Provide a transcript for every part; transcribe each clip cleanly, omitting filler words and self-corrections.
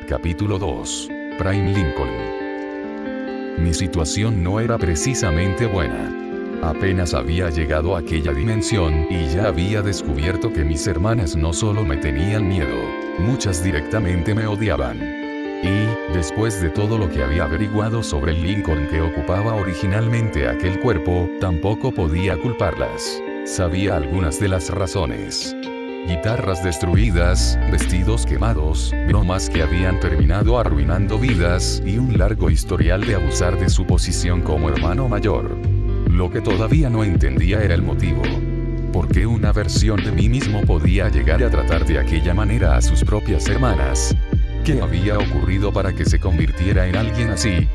Capítulo 2. Prime Lincoln. Mi situación no era precisamente buena. Apenas había llegado a aquella dimensión y ya había descubierto que mis hermanas no solo me tenían miedo, muchas directamente me odiaban. Y, después de todo lo que había averiguado sobre el Lincoln que ocupaba originalmente aquel cuerpo, tampoco podía culparlas. Sabía algunas de las razones. Guitarras destruidas, vestidos quemados, bromas que habían terminado arruinando vidas y un largo historial de abusar de su posición como hermano mayor. Lo que todavía no entendía era el motivo. ¿Por qué una versión de mí mismo podía llegar a tratar de aquella manera a sus propias hermanas? ¿Qué había ocurrido para que se convirtiera en alguien así?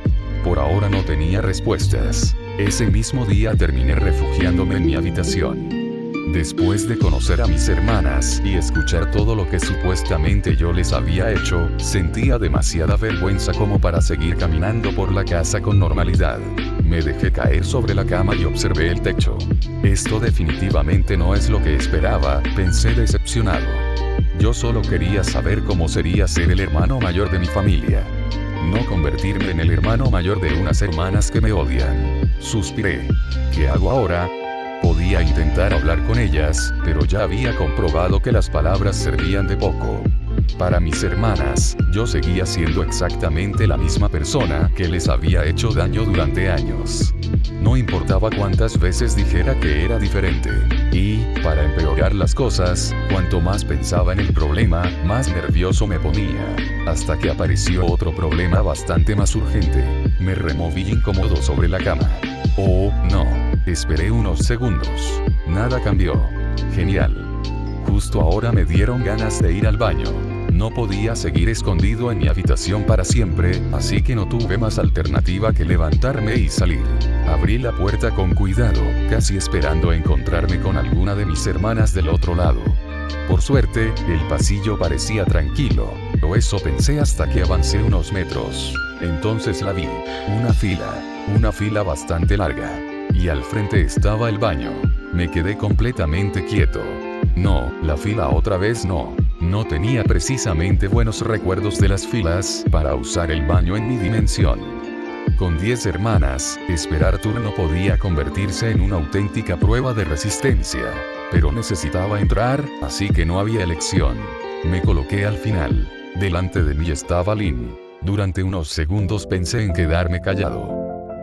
Por ahora no tenía respuestas. Ese mismo día terminé refugiándome en mi habitación. Después de conocer a mis hermanas y escuchar todo lo que supuestamente yo les había hecho, sentía demasiada vergüenza como para seguir caminando por la casa con normalidad. Me dejé caer sobre la cama y observé el techo. Esto definitivamente no es lo que esperaba, pensé decepcionado. Yo solo quería saber cómo sería ser el hermano mayor de mi familia. No convertirme en el hermano mayor de unas hermanas que me odian. Suspiré. ¿Qué hago ahora? Podía intentar hablar con ellas, pero ya había comprobado que las palabras servían de poco. Para mis hermanas, yo seguía siendo exactamente la misma persona que les había hecho daño durante años. No importaba cuántas veces dijera que era diferente. Y, para empeorar las cosas, cuanto más pensaba en el problema, más nervioso me ponía. Hasta que apareció otro problema bastante más urgente. Me removí incómodo sobre la cama. Oh, no. Esperé unos segundos. Nada cambió. Genial. Justo ahora me dieron ganas de ir al baño. No podía seguir escondido en mi habitación para siempre, así que no tuve más alternativa que levantarme y salir. Abrí la puerta con cuidado, casi esperando encontrarme con alguna de mis hermanas del otro lado. Por suerte, el pasillo parecía tranquilo, o eso pensé hasta que avancé unos metros. Entonces la vi. Una fila bastante larga. Y al frente estaba el baño. Me quedé completamente quieto. No, la fila otra vez no. No tenía precisamente buenos recuerdos de las filas para usar el baño en mi dimensión. Con 10 hermanas, esperar turno podía convertirse en una auténtica prueba de resistencia. Pero necesitaba entrar, así que no había elección. Me coloqué al final. Delante de mí estaba Lynn. Durante unos segundos pensé en quedarme callado.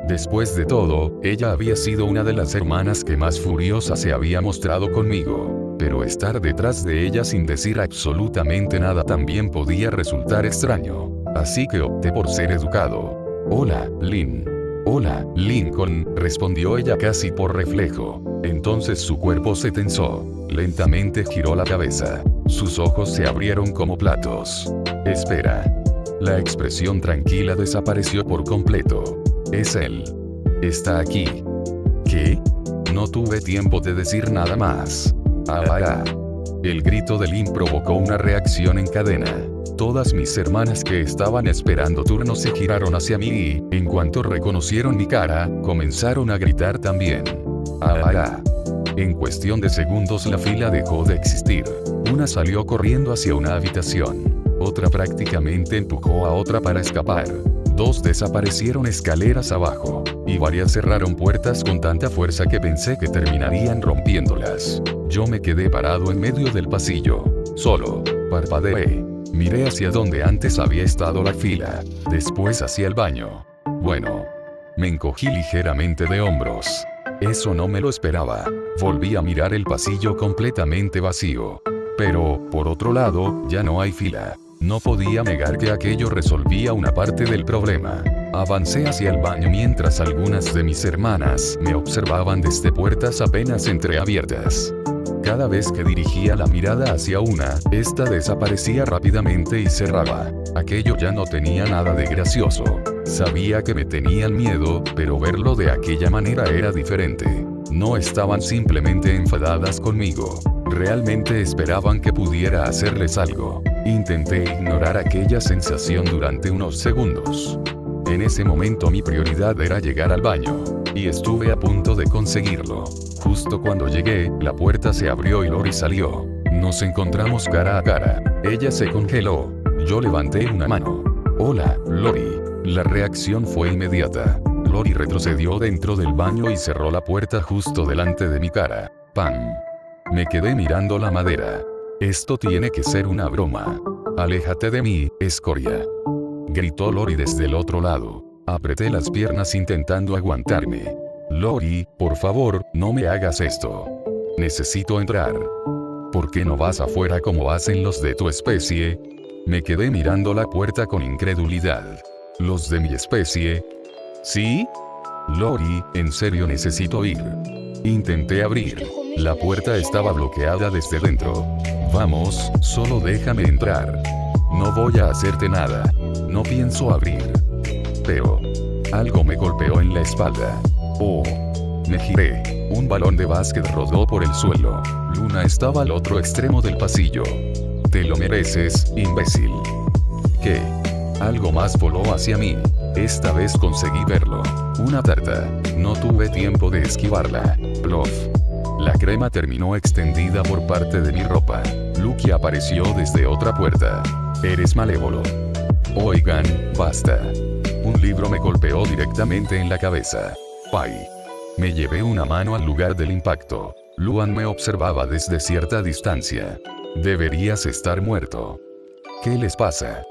Después de todo, ella había sido una de las hermanas que más furiosa se había mostrado conmigo. Pero estar detrás de ella sin decir absolutamente nada también podía resultar extraño. Así que opté por ser educado. Hola, Lynn. Hola, Lincoln, respondió ella casi por reflejo. Entonces su cuerpo se tensó. Lentamente giró la cabeza. Sus ojos se abrieron como platos. Espera. La expresión tranquila desapareció por completo. Es él. Está aquí. ¿Qué? No tuve tiempo de decir nada más. El grito de Lynn provocó una reacción en cadena. Todas mis hermanas que estaban esperando turno se giraron hacia mí y, en cuanto reconocieron mi cara, comenzaron a gritar también. En cuestión de segundos la fila dejó de existir. Una salió corriendo hacia una habitación. Otra prácticamente empujó a otra para escapar. 2 desaparecieron escaleras abajo, y varias cerraron puertas con tanta fuerza que pensé que terminarían rompiéndolas. Yo me quedé parado en medio del pasillo. Solo. Parpadeé. Miré hacia donde antes había estado la fila. Después hacia el baño. Bueno. Me encogí ligeramente de hombros. Eso no me lo esperaba. Volví a mirar el pasillo completamente vacío. Pero, por otro lado, ya no hay fila. No podía negar que aquello resolvía una parte del problema. Avancé hacia el baño mientras algunas de mis hermanas me observaban desde puertas apenas entreabiertas. Cada vez que dirigía la mirada hacia una, esta desaparecía rápidamente y cerraba. Aquello ya no tenía nada de gracioso. Sabía que me tenían miedo, pero verlo de aquella manera era diferente. No estaban simplemente enfadadas conmigo. Realmente esperaban que pudiera hacerles algo. Intenté ignorar aquella sensación durante unos segundos. En ese momento mi prioridad era llegar al baño. Y estuve a punto de conseguirlo. Justo cuando llegué, la puerta se abrió y Lori salió. Nos encontramos cara a cara. Ella se congeló. Yo levanté una mano. Hola, Lori. La reacción fue inmediata. Lori retrocedió dentro del baño y cerró la puerta justo delante de mi cara. ¡Pam! Me quedé mirando la madera. Esto tiene que ser una broma. Aléjate de mí, escoria. Gritó Lori desde el otro lado. Apreté las piernas intentando aguantarme. Lori, por favor, no me hagas esto. Necesito entrar. ¿Por qué no vas afuera como hacen los de tu especie? Me quedé mirando la puerta con incredulidad. ¿Los de mi especie? ¿Sí? Lori, en serio necesito ir. Intenté abrir. La puerta estaba bloqueada desde dentro. Vamos, solo déjame entrar. No voy a hacerte nada. No pienso abrir. Pero algo me golpeó en la espalda. Oh. Me giré. Un balón de básquet rodó por el suelo. Luna estaba al otro extremo del pasillo. Te lo mereces, imbécil. ¿Qué? Algo más voló hacia mí. Esta vez conseguí verlo. Una tarta. No tuve tiempo de esquivarla. Plof. La crema terminó extendida por parte de mi ropa. Lucky apareció desde otra puerta. Eres malévolo. Oigan, basta. Un libro me golpeó directamente en la cabeza. ¡Ay! Me llevé una mano al lugar del impacto. Luan me observaba desde cierta distancia. Deberías estar muerto. ¿Qué les pasa?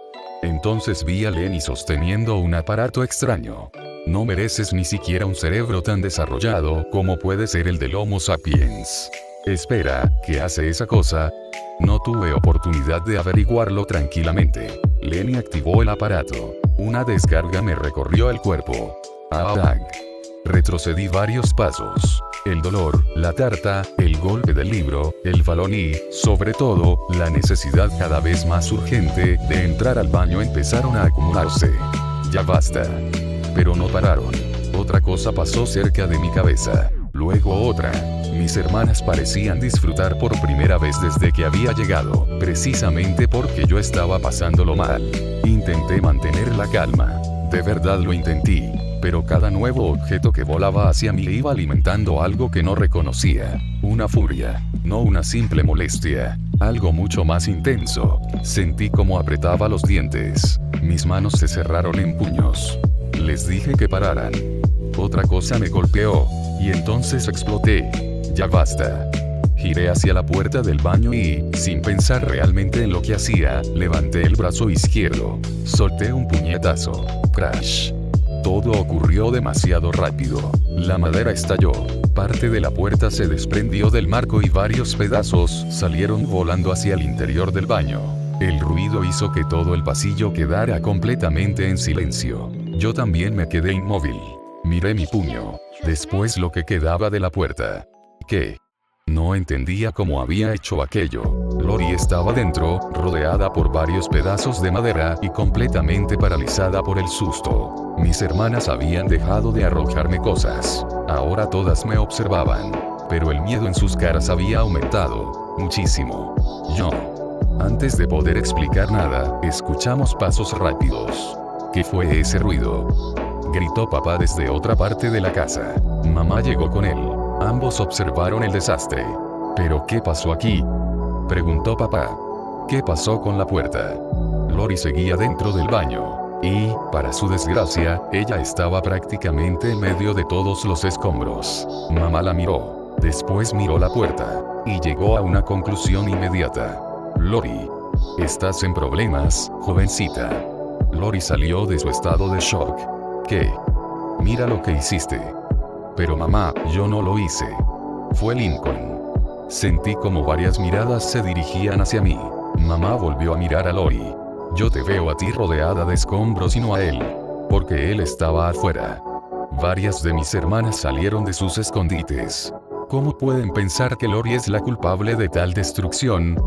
Entonces vi a Lenny sosteniendo un aparato extraño. No mereces ni siquiera un cerebro tan desarrollado como puede ser el del Homo sapiens. Espera, ¿qué hace esa cosa? No tuve oportunidad de averiguarlo tranquilamente. Lenny activó el aparato. Una descarga me recorrió el cuerpo. ¡Ah! Retrocedí varios pasos. El dolor, la tarta, el golpe del libro, el balón y, sobre todo, la necesidad cada vez más urgente de entrar al baño empezaron a acumularse. Ya basta. Pero no pararon. Otra cosa pasó cerca de mi cabeza. Luego otra. Mis hermanas parecían disfrutar por primera vez desde que había llegado, precisamente porque yo estaba pasándolo mal. Intenté mantener la calma. De verdad lo intenté. Pero cada nuevo objeto que volaba hacia mí iba alimentando algo que no reconocía. Una furia. No una simple molestia. Algo mucho más intenso. Sentí como apretaba los dientes. Mis manos se cerraron en puños. Les dije que pararan. Otra cosa me golpeó. Y entonces exploté. Ya basta. Giré hacia la puerta del baño y, sin pensar realmente en lo que hacía, levanté el brazo izquierdo. Solté un puñetazo. Crash. Todo ocurrió demasiado rápido. La madera estalló. Parte de la puerta se desprendió del marco y varios pedazos salieron volando hacia el interior del baño. El ruido hizo que todo el pasillo quedara completamente en silencio. Yo también me quedé inmóvil. Miré mi puño. Después lo que quedaba de la puerta. ¿Qué? No entendía cómo había hecho aquello. Lori estaba dentro, rodeada por varios pedazos de madera y completamente paralizada por el susto. Mis hermanas habían dejado de arrojarme cosas. Ahora todas me observaban. Pero el miedo en sus caras había aumentado. Muchísimo. Yo. Antes de poder explicar nada, escuchamos pasos rápidos. ¿Qué fue ese ruido? Gritó papá desde otra parte de la casa. Mamá llegó con él. Ambos observaron el desastre. ¿Pero qué pasó aquí?, preguntó papá. ¿Qué pasó con la puerta? Lori seguía dentro del baño. Y, para su desgracia, ella estaba prácticamente en medio de todos los escombros. Mamá la miró. Después miró la puerta. Y llegó a una conclusión inmediata. Lori. Estás en problemas, jovencita. Lori salió de su estado de shock. ¿Qué? Mira lo que hiciste. Pero mamá, yo no lo hice. Fue Lincoln. Sentí como varias miradas se dirigían hacia mí. Mamá volvió a mirar a Lori. Yo te veo a ti rodeada de escombros y no a él. Porque él estaba afuera. Varias de mis hermanas salieron de sus escondites. ¿Cómo pueden pensar que Lori es la culpable de tal destrucción?,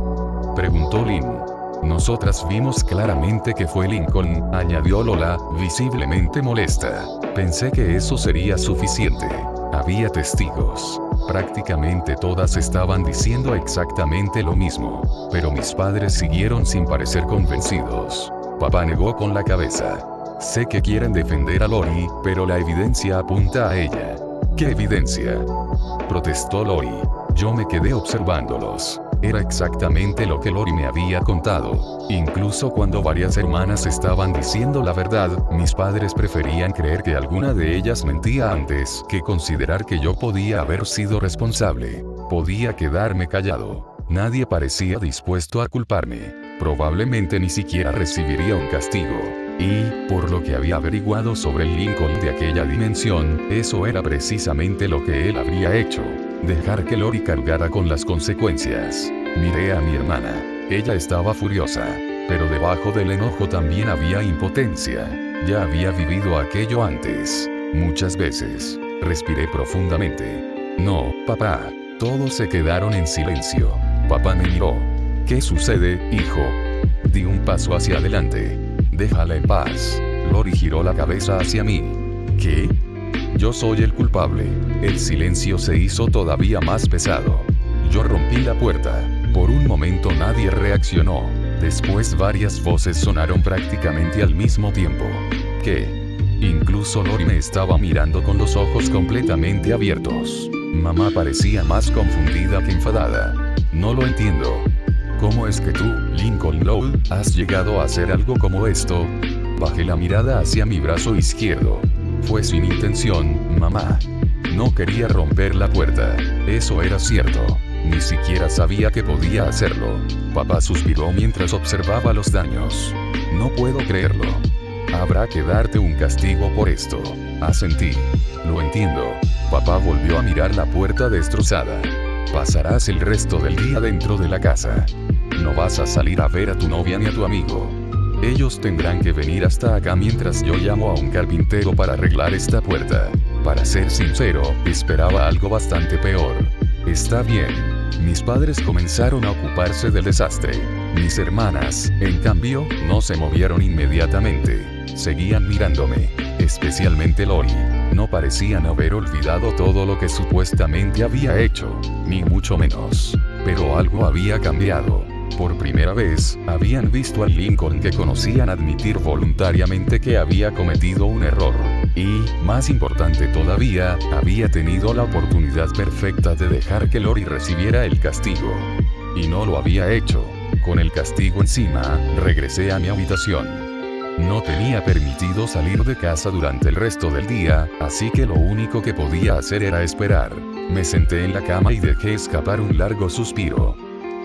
preguntó Lynn. Nosotras vimos claramente que fue Lincoln, añadió Lola, visiblemente molesta. Pensé que eso sería suficiente. Había testigos. Prácticamente todas estaban diciendo exactamente lo mismo. Pero mis padres siguieron sin parecer convencidos. Papá negó con la cabeza. Sé que quieren defender a Lori, pero la evidencia apunta a ella. ¿Qué evidencia?, protestó Lori. Yo me quedé observándolos. Era exactamente lo que Lori me había contado. Incluso cuando varias hermanas estaban diciendo la verdad, mis padres preferían creer que alguna de ellas mentía antes que considerar que yo podía haber sido responsable. Podía quedarme callado. Nadie parecía dispuesto a culparme. Probablemente ni siquiera recibiría un castigo. Y, por lo que había averiguado sobre el Lincoln de aquella dimensión, eso era precisamente lo que él habría hecho. Dejar que Lori cargara con las consecuencias. Miré a mi hermana. Ella estaba furiosa. Pero debajo del enojo también había impotencia. Ya había vivido aquello antes. Muchas veces. Respiré profundamente. No, papá. Todos se quedaron en silencio. Papá me miró. ¿Qué sucede, hijo? Di un paso hacia adelante. Déjala en paz. Lori giró la cabeza hacia mí. ¿Qué? Yo soy el culpable. El silencio se hizo todavía más pesado. Yo rompí la puerta. Por un momento nadie reaccionó. Después varias voces sonaron prácticamente al mismo tiempo. ¿Qué? Incluso Lori me estaba mirando con los ojos completamente abiertos. Mamá parecía más confundida que enfadada. No lo entiendo. ¿Cómo es que tú, Lincoln Lowe, has llegado a hacer algo como esto? Bajé la mirada hacia mi brazo izquierdo. Fue sin intención, mamá. No quería romper la puerta. Eso era cierto. Ni siquiera sabía que podía hacerlo. Papá suspiró mientras observaba los daños. No puedo creerlo. Habrá que darte un castigo por esto. Asentí. Lo entiendo. Papá volvió a mirar la puerta destrozada. Pasarás el resto del día dentro de la casa. No vas a salir a ver a tu novia ni a tu amigo. Ellos tendrán que venir hasta acá mientras yo llamo a un carpintero para arreglar esta puerta. Para ser sincero, esperaba algo bastante peor. Está bien. Mis padres comenzaron a ocuparse del desastre. Mis hermanas, en cambio, no se movieron inmediatamente. Seguían mirándome. Especialmente Lori. No parecían haber olvidado todo lo que supuestamente había hecho. Ni mucho menos. Pero algo había cambiado. Por primera vez, habían visto al Lincoln que conocían admitir voluntariamente que había cometido un error. Y, más importante todavía, había tenido la oportunidad perfecta de dejar que Lori recibiera el castigo. Y no lo había hecho. Con el castigo encima, regresé a mi habitación. No tenía permitido salir de casa durante el resto del día, así que lo único que podía hacer era esperar. Me senté en la cama y dejé escapar un largo suspiro.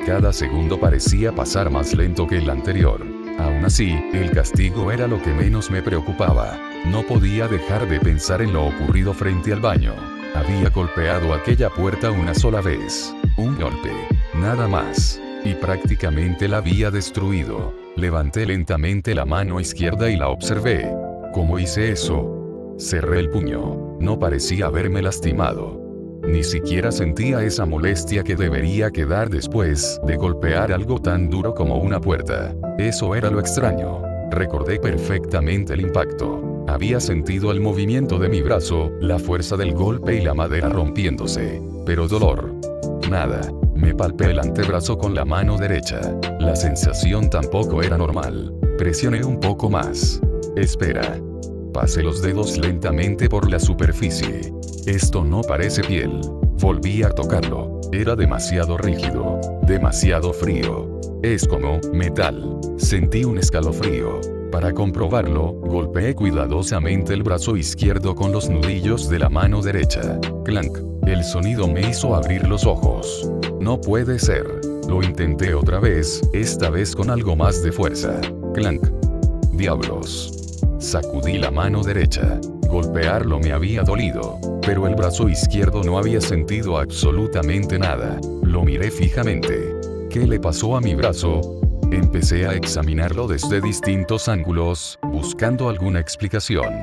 Cada segundo parecía pasar más lento que el anterior. Aún así, el castigo era lo que menos me preocupaba. No podía dejar de pensar en lo ocurrido frente al baño. Había golpeado aquella puerta una sola vez. Un golpe. Nada más. Y prácticamente la había destruido. Levanté lentamente la mano izquierda y la observé. ¿Cómo hice eso? Cerré el puño. No parecía haberme lastimado. Ni siquiera sentía esa molestia que debería quedar después de golpear algo tan duro como una puerta. Eso era lo extraño. Recordé perfectamente el impacto. Había sentido el movimiento de mi brazo, la fuerza del golpe y la madera rompiéndose. Pero dolor. Nada. Me palpé el antebrazo con la mano derecha. La sensación tampoco era normal. Presioné un poco más. Espera. Pasé los dedos lentamente por la superficie. Esto no parece piel. Volví a tocarlo. Era demasiado rígido. Demasiado frío. Es como metal. Sentí un escalofrío. Para comprobarlo, golpeé cuidadosamente el brazo izquierdo con los nudillos de la mano derecha. Clank. El sonido me hizo abrir los ojos. No puede ser. Lo intenté otra vez, esta vez con algo más de fuerza. Clank. Diablos. Sacudí la mano derecha. Golpearlo me había dolido, pero el brazo izquierdo no había sentido absolutamente nada. Lo miré fijamente. ¿Qué le pasó a mi brazo? Empecé a examinarlo desde distintos ángulos, buscando alguna explicación.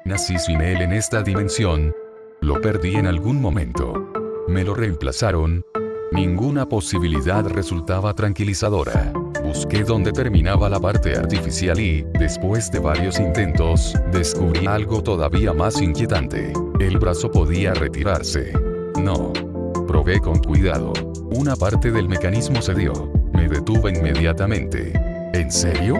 Nací sin él en esta dimensión. Lo perdí en algún momento. Me lo reemplazaron. Ninguna posibilidad resultaba tranquilizadora. Busqué dónde terminaba la parte artificial y, después de varios intentos, descubrí algo todavía más inquietante. El brazo podía retirarse. No. Probé con cuidado. Una parte del mecanismo cedió. Me detuve inmediatamente. ¿En serio?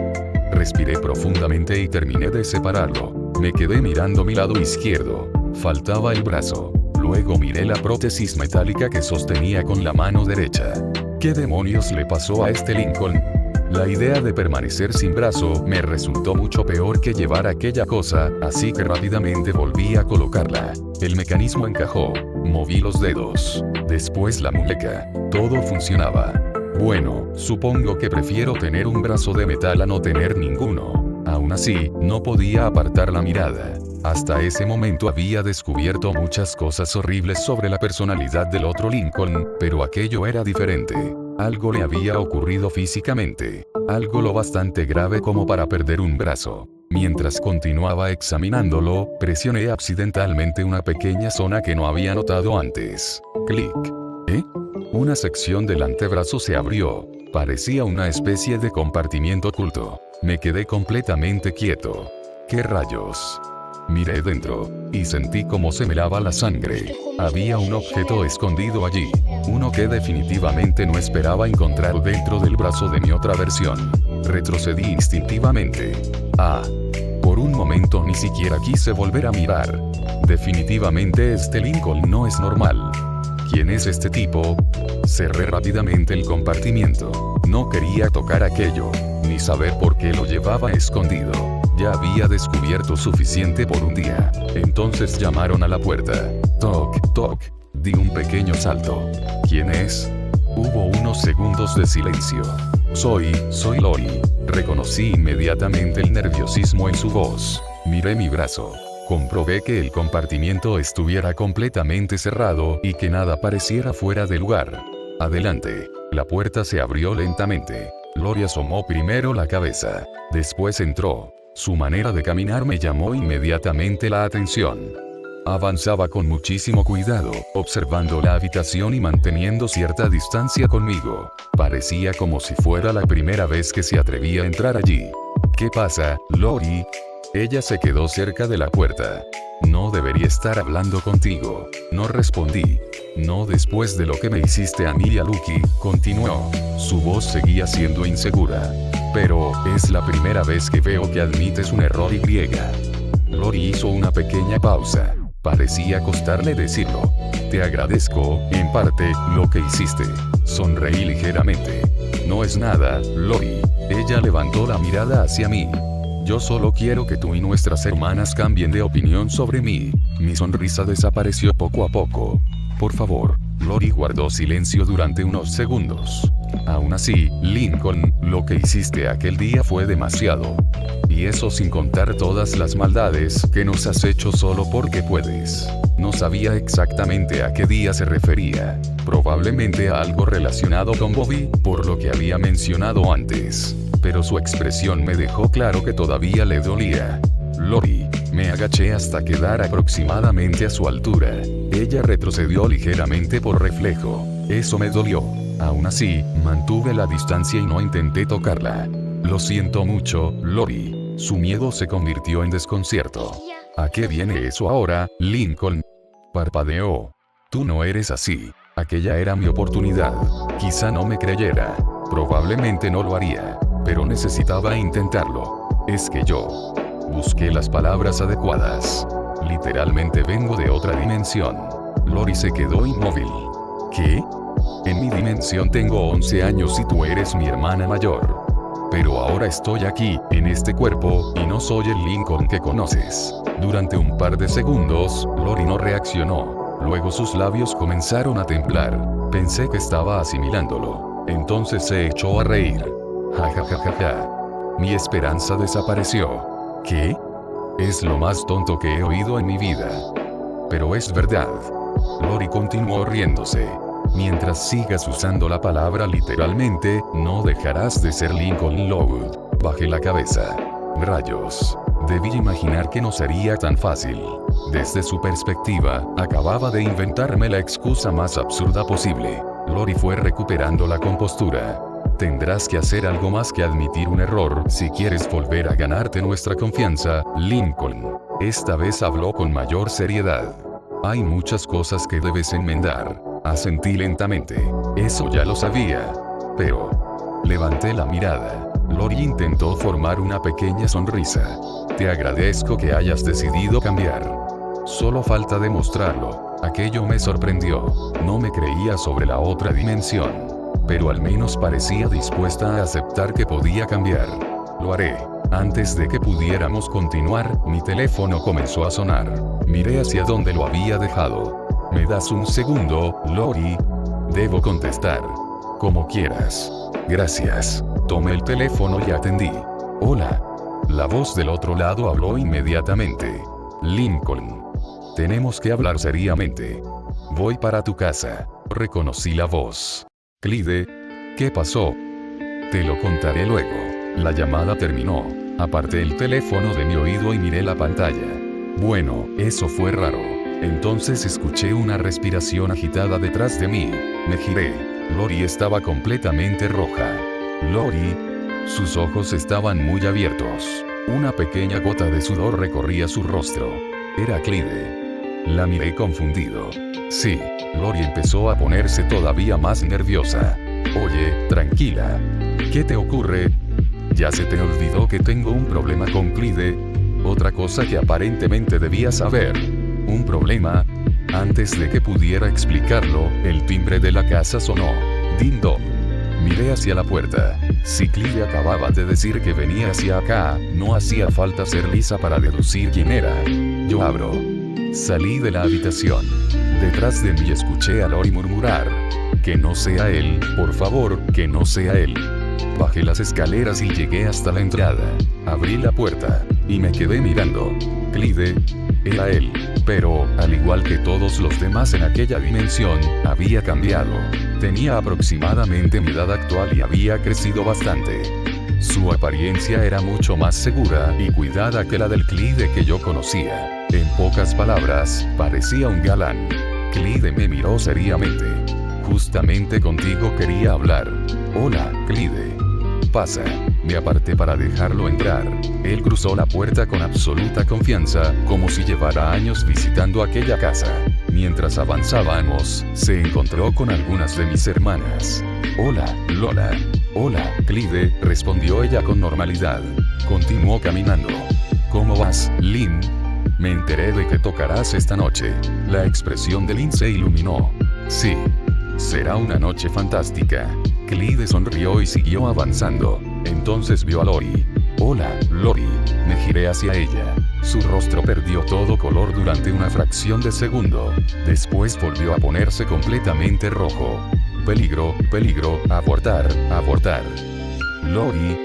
Respiré profundamente y terminé de separarlo. Me quedé mirando mi lado izquierdo. Faltaba el brazo. Luego miré la prótesis metálica que sostenía con la mano derecha. ¿Qué demonios le pasó a este Lincoln? La idea de permanecer sin brazo me resultó mucho peor que llevar aquella cosa, así que rápidamente volví a colocarla. El mecanismo encajó. Moví los dedos. Después la muñeca. Todo funcionaba. Bueno, supongo que prefiero tener un brazo de metal a no tener ninguno. Aún así, no podía apartar la mirada. Hasta ese momento había descubierto muchas cosas horribles sobre la personalidad del otro Lincoln, pero aquello era diferente. Algo le había ocurrido físicamente. Algo lo bastante grave como para perder un brazo. Mientras continuaba examinándolo, presioné accidentalmente una pequeña zona que no había notado antes. Clic. ¿Eh? Una sección del antebrazo se abrió. Parecía una especie de compartimiento oculto. Me quedé completamente quieto. ¿Qué rayos? Miré dentro, y sentí como se me lava la sangre. Había un objeto escondido allí. Uno que definitivamente no esperaba encontrar dentro del brazo de mi otra versión. Retrocedí instintivamente. Por un momento ni siquiera quise volver a mirar. Definitivamente este Lincoln no es normal. ¿Quién es este tipo? Cerré rápidamente el compartimiento. No quería tocar aquello, ni saber por qué lo llevaba escondido. Ya había descubierto suficiente por un día. Entonces llamaron a la puerta. Toc, toc. Di un pequeño salto. ¿Quién es? Hubo unos segundos de silencio. Soy Lori. Reconocí inmediatamente el nerviosismo en su voz. Miré mi brazo. Comprobé que el compartimiento estuviera completamente cerrado y que nada pareciera fuera de lugar. Adelante. La puerta se abrió lentamente. Lori asomó primero la cabeza. Después entró. Su manera de caminar me llamó inmediatamente la atención. Avanzaba con muchísimo cuidado, observando la habitación y manteniendo cierta distancia conmigo. Parecía como si fuera la primera vez que se atrevía a entrar allí. ¿Qué pasa, Lori? Ella se quedó cerca de la puerta. No debería estar hablando contigo. No respondí. No después de lo que me hiciste a mí y a Lucky, continuó. Su voz seguía siendo insegura. Pero, es la primera vez que veo que admites un error y. Lori hizo una pequeña pausa. Parecía costarle decirlo. Te agradezco, en parte, lo que hiciste. Sonreí ligeramente. No es nada, Lori. Ella levantó la mirada hacia mí. Yo solo quiero que tú y nuestras hermanas cambien de opinión sobre mí. Mi sonrisa desapareció poco a poco. Por favor. Lori guardó silencio durante unos segundos. Aún así, Lincoln, lo que hiciste aquel día fue demasiado. Y eso sin contar todas las maldades que nos has hecho solo porque puedes. No sabía exactamente a qué día se refería. Probablemente a algo relacionado con Bobby, por lo que había mencionado antes. Pero su expresión me dejó claro que todavía le dolía. Lori, me agaché hasta quedar aproximadamente a su altura. Ella retrocedió ligeramente por reflejo. Eso me dolió. Aún así, mantuve la distancia y no intenté tocarla. Lo siento mucho, Lori. Su miedo se convirtió en desconcierto. ¿A qué viene eso ahora, Lincoln? Parpadeó. Tú no eres así. Aquella era mi oportunidad. Quizá no me creyera. Probablemente no lo haría. Pero necesitaba intentarlo. Es que yo busqué las palabras adecuadas. Literalmente vengo de otra dimensión. Lori se quedó inmóvil. ¿Qué? En mi dimensión tengo 11 años y tú eres mi hermana mayor. Pero ahora estoy aquí, en este cuerpo, y no soy el Lincoln que conoces. Durante un par de segundos, Lori no reaccionó. Luego sus labios comenzaron a temblar. Pensé que estaba asimilándolo. Entonces se echó a reír. Ja ja ja ja ja. Mi esperanza desapareció. ¿Qué? Es lo más tonto que he oído en mi vida. Pero es verdad. Lori continuó riéndose. Mientras sigas usando la palabra literalmente, no dejarás de ser Lincoln Lowood. Bajé la cabeza. Rayos. Debí imaginar que no sería tan fácil. Desde su perspectiva, acababa de inventarme la excusa más absurda posible. Lori fue recuperando la compostura. Tendrás que hacer algo más que admitir un error si quieres volver a ganarte nuestra confianza, Lincoln. Esta vez habló con mayor seriedad. Hay muchas cosas que debes enmendar. Asentí lentamente. Eso ya lo sabía. Pero levanté la mirada. Lori intentó formar una pequeña sonrisa. Te agradezco que hayas decidido cambiar. Solo falta demostrarlo. Aquello me sorprendió. No me creía sobre la otra dimensión. pero al menos parecía dispuesta a aceptar que podía cambiar. Lo haré. Antes de que pudiéramos continuar, mi teléfono comenzó a sonar. Miré hacia donde lo había dejado. ¿Me das un segundo, Lori? Debo contestar. Como quieras. Gracias. Tomé el teléfono y atendí. Hola. La voz del otro lado habló inmediatamente. Lincoln. Tenemos que hablar seriamente. Voy para tu casa. Reconocí la voz. Clyde. ¿Qué pasó? Te lo contaré luego. La llamada terminó. Aparté el teléfono de mi oído y miré la pantalla. Bueno, eso fue raro. Entonces escuché una respiración agitada detrás de mí. Me giré. Lori estaba completamente roja. Lori. Sus ojos estaban muy abiertos. Una pequeña gota de sudor recorría su rostro. Era Clyde. La miré confundido. Sí. Lori empezó a ponerse todavía más nerviosa. Oye, tranquila. ¿Qué te ocurre? ¿Ya se te olvidó que tengo un problema con Clyde? Otra cosa que aparentemente debías saber. ¿Un problema? Antes de que pudiera explicarlo, el timbre de la casa sonó. Ding dong. Miré hacia la puerta. Si Clyde acababa de decir que venía hacia acá, no hacía falta ser lisa para deducir quién era. Yo abro. Salí de la habitación. Detrás de mí escuché a Lori murmurar. Que no sea él, por favor, que no sea él. Bajé las escaleras y llegué hasta la entrada. Abrí la puerta, y me quedé mirando. Clyde. Era él, pero, al igual que todos los demás en aquella dimensión, había cambiado. Tenía aproximadamente mi edad actual y había crecido bastante. Su apariencia era mucho más segura y cuidada que la del Clyde que yo conocía. En pocas palabras, parecía un galán. Clyde me miró seriamente. Justamente contigo quería hablar. Hola, Clyde. Pasa. Me aparté para dejarlo entrar. Él cruzó la puerta con absoluta confianza, como si llevara años visitando aquella casa. Mientras avanzábamos, se encontró con algunas de mis hermanas. Hola, Lola. Hola, Clyde, respondió ella con normalidad. Continuó caminando. ¿Cómo vas, Lynn? Me enteré de que tocarás esta noche. La expresión de Lynn se iluminó. Sí. Será una noche fantástica. Clyde sonrió y siguió avanzando. Entonces vio a Lori. Hola, Lori. Me giré hacia ella. Su rostro perdió todo color durante una fracción de segundo. Después volvió a ponerse completamente rojo. Peligro, peligro, abortar, abortar. Lori.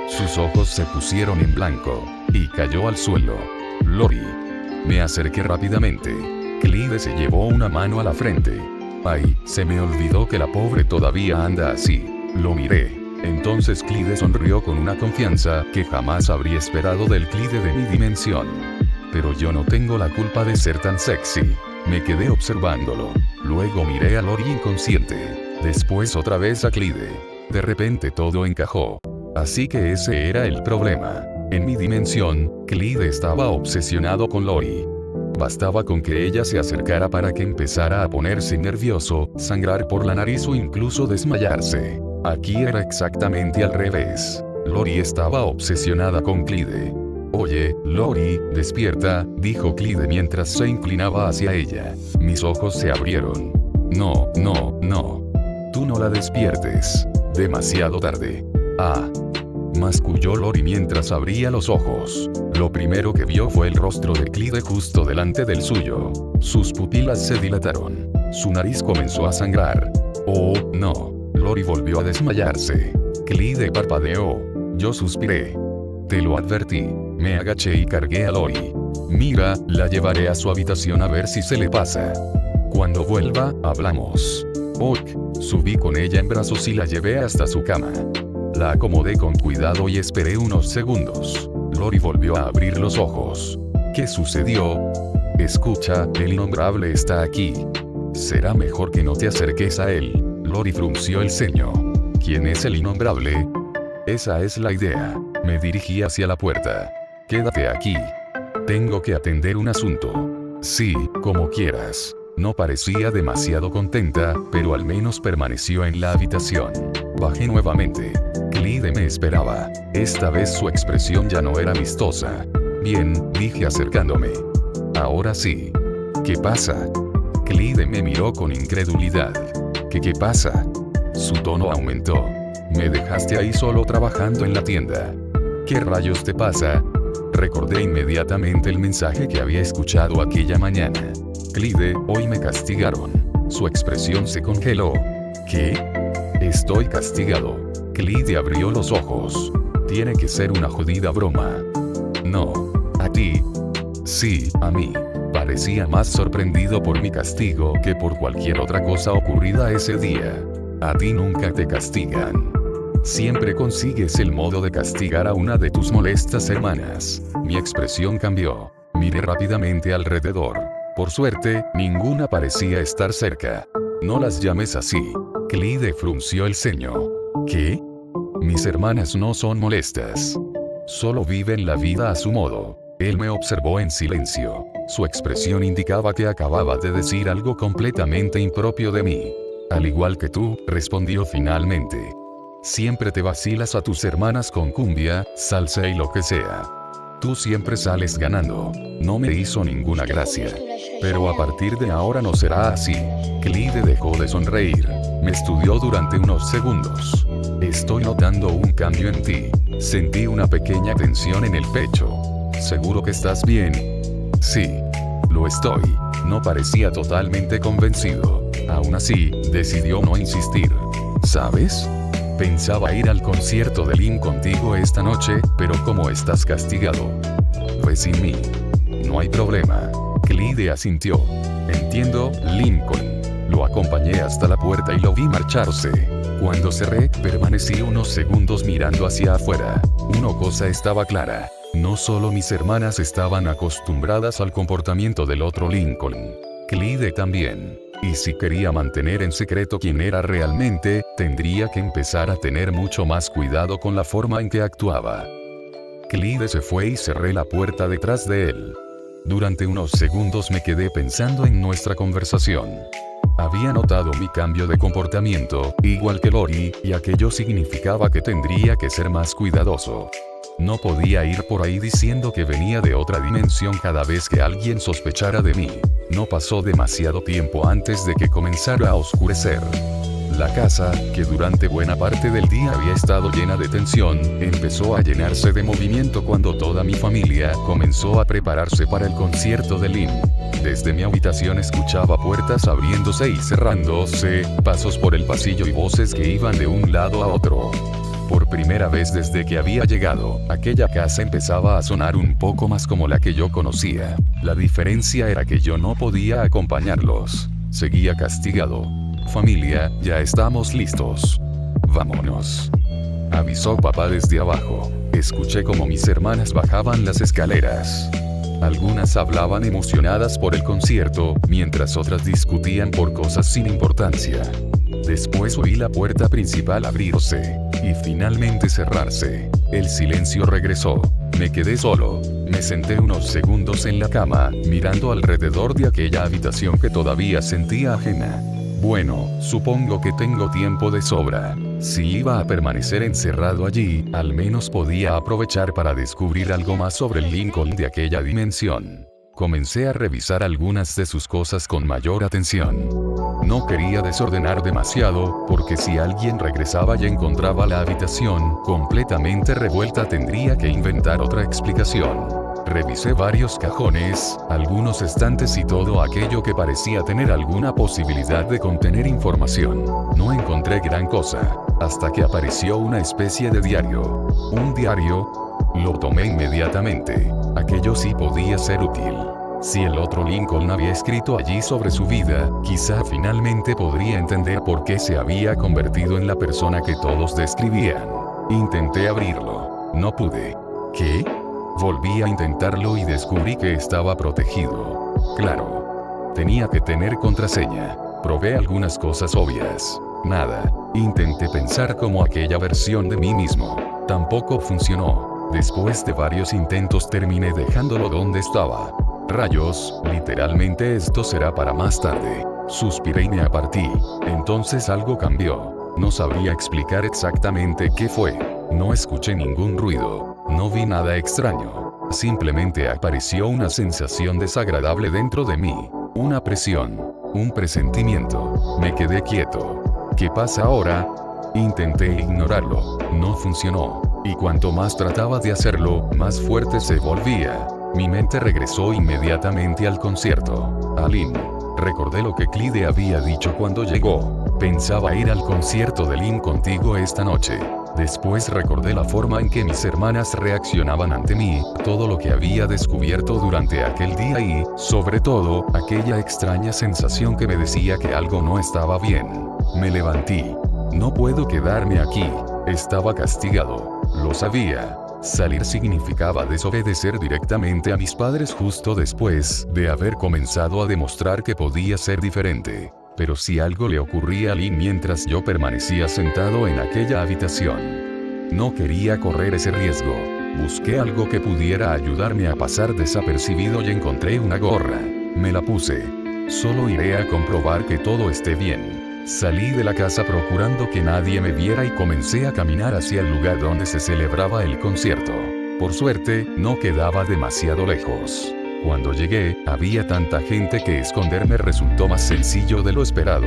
Sus ojos se pusieron en blanco. Y cayó al suelo. Lori. Me acerqué rápidamente. Clyde se llevó una mano a la frente. Ay, se me olvidó que la pobre todavía anda así. Lo miré. Entonces Clyde sonrió con una confianza que jamás habría esperado del Clyde de mi dimensión. Pero yo no tengo la culpa de ser tan sexy. Me quedé observándolo. Luego miré a Lori inconsciente. Después otra vez a Clyde. De repente todo encajó. Así que ese era el problema. En mi dimensión, Clyde estaba obsesionado con Lori. Bastaba con que ella se acercara para que empezara a ponerse nervioso, sangrar por la nariz o incluso desmayarse. Aquí era exactamente al revés. Lori estaba obsesionada con Clyde. Oye, Lori, despierta, dijo Clyde mientras se inclinaba hacia ella. Mis ojos se abrieron. No, no, no. Tú no la despiertes. Demasiado tarde. Ah. Masculló Lori mientras abría los ojos. Lo primero que vio fue el rostro de Clyde justo delante del suyo. Sus pupilas se dilataron. Su nariz comenzó a sangrar. Oh, no. Lori volvió a desmayarse. Clyde parpadeó. Yo suspiré. Te lo advertí. Me agaché y cargué a Lori. Mira, la llevaré a su habitación a ver si se le pasa. Cuando vuelva, hablamos. Ok. Subí con ella en brazos y la llevé hasta su cama. La acomodé con cuidado y esperé unos segundos. Lori volvió a abrir los ojos. ¿Qué sucedió? Escucha, el innombrable está aquí. Será mejor que no te acerques a él. Lori frunció el ceño. ¿Quién es el innombrable? Esa es la idea. Me dirigí hacia la puerta. Quédate aquí. Tengo que atender un asunto. Sí, como quieras. No parecía demasiado contenta, pero al menos permaneció en la habitación. Bajé nuevamente. Clyde me esperaba. Esta vez su expresión ya no era amistosa. Bien, dije acercándome. Ahora sí. ¿Qué pasa? Clyde me miró con incredulidad. ¿Qué pasa? Su tono aumentó. Me dejaste ahí solo trabajando en la tienda. ¿Qué rayos te pasa? Recordé inmediatamente el mensaje que había escuchado aquella mañana. Clyde, hoy me castigaron. Su expresión se congeló. ¿Qué? Estoy castigado. Clyde abrió los ojos. Tiene que ser una jodida broma. No. ¿A ti? Sí, a mí. Parecía más sorprendido por mi castigo que por cualquier otra cosa ocurrida ese día. A ti nunca te castigan. Siempre consigues el modo de castigar a una de tus molestas hermanas. Mi expresión cambió. Miré rápidamente alrededor. Por suerte, ninguna parecía estar cerca. No las llames así. Clyde frunció el ceño. ¿Qué? Mis hermanas no son molestas. Solo viven la vida a su modo. Él me observó en silencio. Su expresión indicaba que acababa de decir algo completamente impropio de mí. Al igual que tú, respondió finalmente. Siempre te vacilas a tus hermanas con cumbia, salsa y lo que sea. Tú siempre sales ganando. No me hizo ninguna gracia. Pero a partir de ahora no será así. Clyde dejó de sonreír. Me estudió durante unos segundos. Estoy notando un cambio en ti. Sentí una pequeña tensión en el pecho. ¿Seguro que estás bien? Sí. Lo estoy. No parecía totalmente convencido. Aún así, decidió no insistir. ¿Sabes? Pensaba ir al concierto de Lynn contigo esta noche, pero como estás castigado. Ve sin mí. No hay problema. Clyde asintió. Entiendo, Lincoln. Lo acompañé hasta la puerta y lo vi marcharse. Cuando cerré, permanecí unos segundos mirando hacia afuera. Una cosa estaba clara. No solo mis hermanas estaban acostumbradas al comportamiento del otro Lincoln. Clyde también. Y si quería mantener en secreto quién era realmente, tendría que empezar a tener mucho más cuidado con la forma en que actuaba. Clyde se fue y cerré la puerta detrás de él. Durante unos segundos me quedé pensando en nuestra conversación. Había notado mi cambio de comportamiento, igual que Lori, y aquello significaba que tendría que ser más cuidadoso. No podía ir por ahí diciendo que venía de otra dimensión cada vez que alguien sospechara de mí. No pasó demasiado tiempo antes de que comenzara a oscurecer. La casa, que durante buena parte del día había estado llena de tensión, empezó a llenarse de movimiento cuando toda mi familia comenzó a prepararse para el concierto de Lynn. Desde mi habitación escuchaba puertas abriéndose y cerrándose, pasos por el pasillo y voces que iban de un lado a otro. Por primera vez desde que había llegado, aquella casa empezaba a sonar un poco más como la que yo conocía. La diferencia era que yo no podía acompañarlos. Seguía castigado. Familia, ya estamos listos. Vámonos. Avisó papá desde abajo. Escuché como mis hermanas bajaban las escaleras. Algunas hablaban emocionadas por el concierto, mientras otras discutían por cosas sin importancia. Después oí la puerta principal abrirse, y finalmente cerrarse. El silencio regresó. Me quedé solo. Me senté unos segundos en la cama, mirando alrededor de aquella habitación que todavía sentía ajena. Bueno, supongo que tengo tiempo de sobra. Si iba a permanecer encerrado allí, al menos podía aprovechar para descubrir algo más sobre el Lincoln de aquella dimensión. Comencé a revisar algunas de sus cosas con mayor atención. No quería desordenar demasiado, porque si alguien regresaba y encontraba la habitación completamente revuelta tendría que inventar otra explicación. Revisé varios cajones, algunos estantes y todo aquello que parecía tener alguna posibilidad de contener información. No encontré gran cosa, hasta que apareció una especie de diario. ¿Un diario? Lo tomé inmediatamente. Aquello sí podía ser útil. Si el otro Lincoln había escrito allí sobre su vida, quizá finalmente podría entender por qué se había convertido en la persona que todos describían. Intenté abrirlo. No pude. ¿Qué? Volví a intentarlo y descubrí que estaba protegido. Claro. Tenía que tener contraseña. Probé algunas cosas obvias. Nada. Intenté pensar como aquella versión de mí mismo. Tampoco funcionó. Después de varios intentos terminé dejándolo donde estaba. Rayos, literalmente esto será para más tarde. Suspiré y me apartí. Entonces algo cambió. No sabría explicar exactamente qué fue. No escuché ningún ruido. No vi nada extraño. Simplemente apareció una sensación desagradable dentro de mí. Una presión. Un presentimiento. Me quedé quieto. ¿Qué pasa ahora? Intenté ignorarlo. No funcionó. Y cuanto más trataba de hacerlo, más fuerte se volvía. Mi mente regresó inmediatamente al concierto. A Lin. Recordé lo que Clyde había dicho cuando llegó. Pensaba ir al concierto de Lin contigo esta noche. Después recordé la forma en que mis hermanas reaccionaban ante mí, todo lo que había descubierto durante aquel día y, sobre todo, aquella extraña sensación que me decía que algo no estaba bien. Me levanté. No puedo quedarme aquí. Estaba castigado. Lo sabía. Salir significaba desobedecer directamente a mis padres justo después de haber comenzado a demostrar que podía ser diferente. Pero si algo le ocurría a Lin mientras yo permanecía sentado en aquella habitación. No quería correr ese riesgo. Busqué algo que pudiera ayudarme a pasar desapercibido y encontré una gorra. Me la puse. Solo iré a comprobar que todo esté bien. Salí de la casa procurando que nadie me viera y comencé a caminar hacia el lugar donde se celebraba el concierto. Por suerte, no quedaba demasiado lejos. Cuando llegué, había tanta gente que esconderme resultó más sencillo de lo esperado.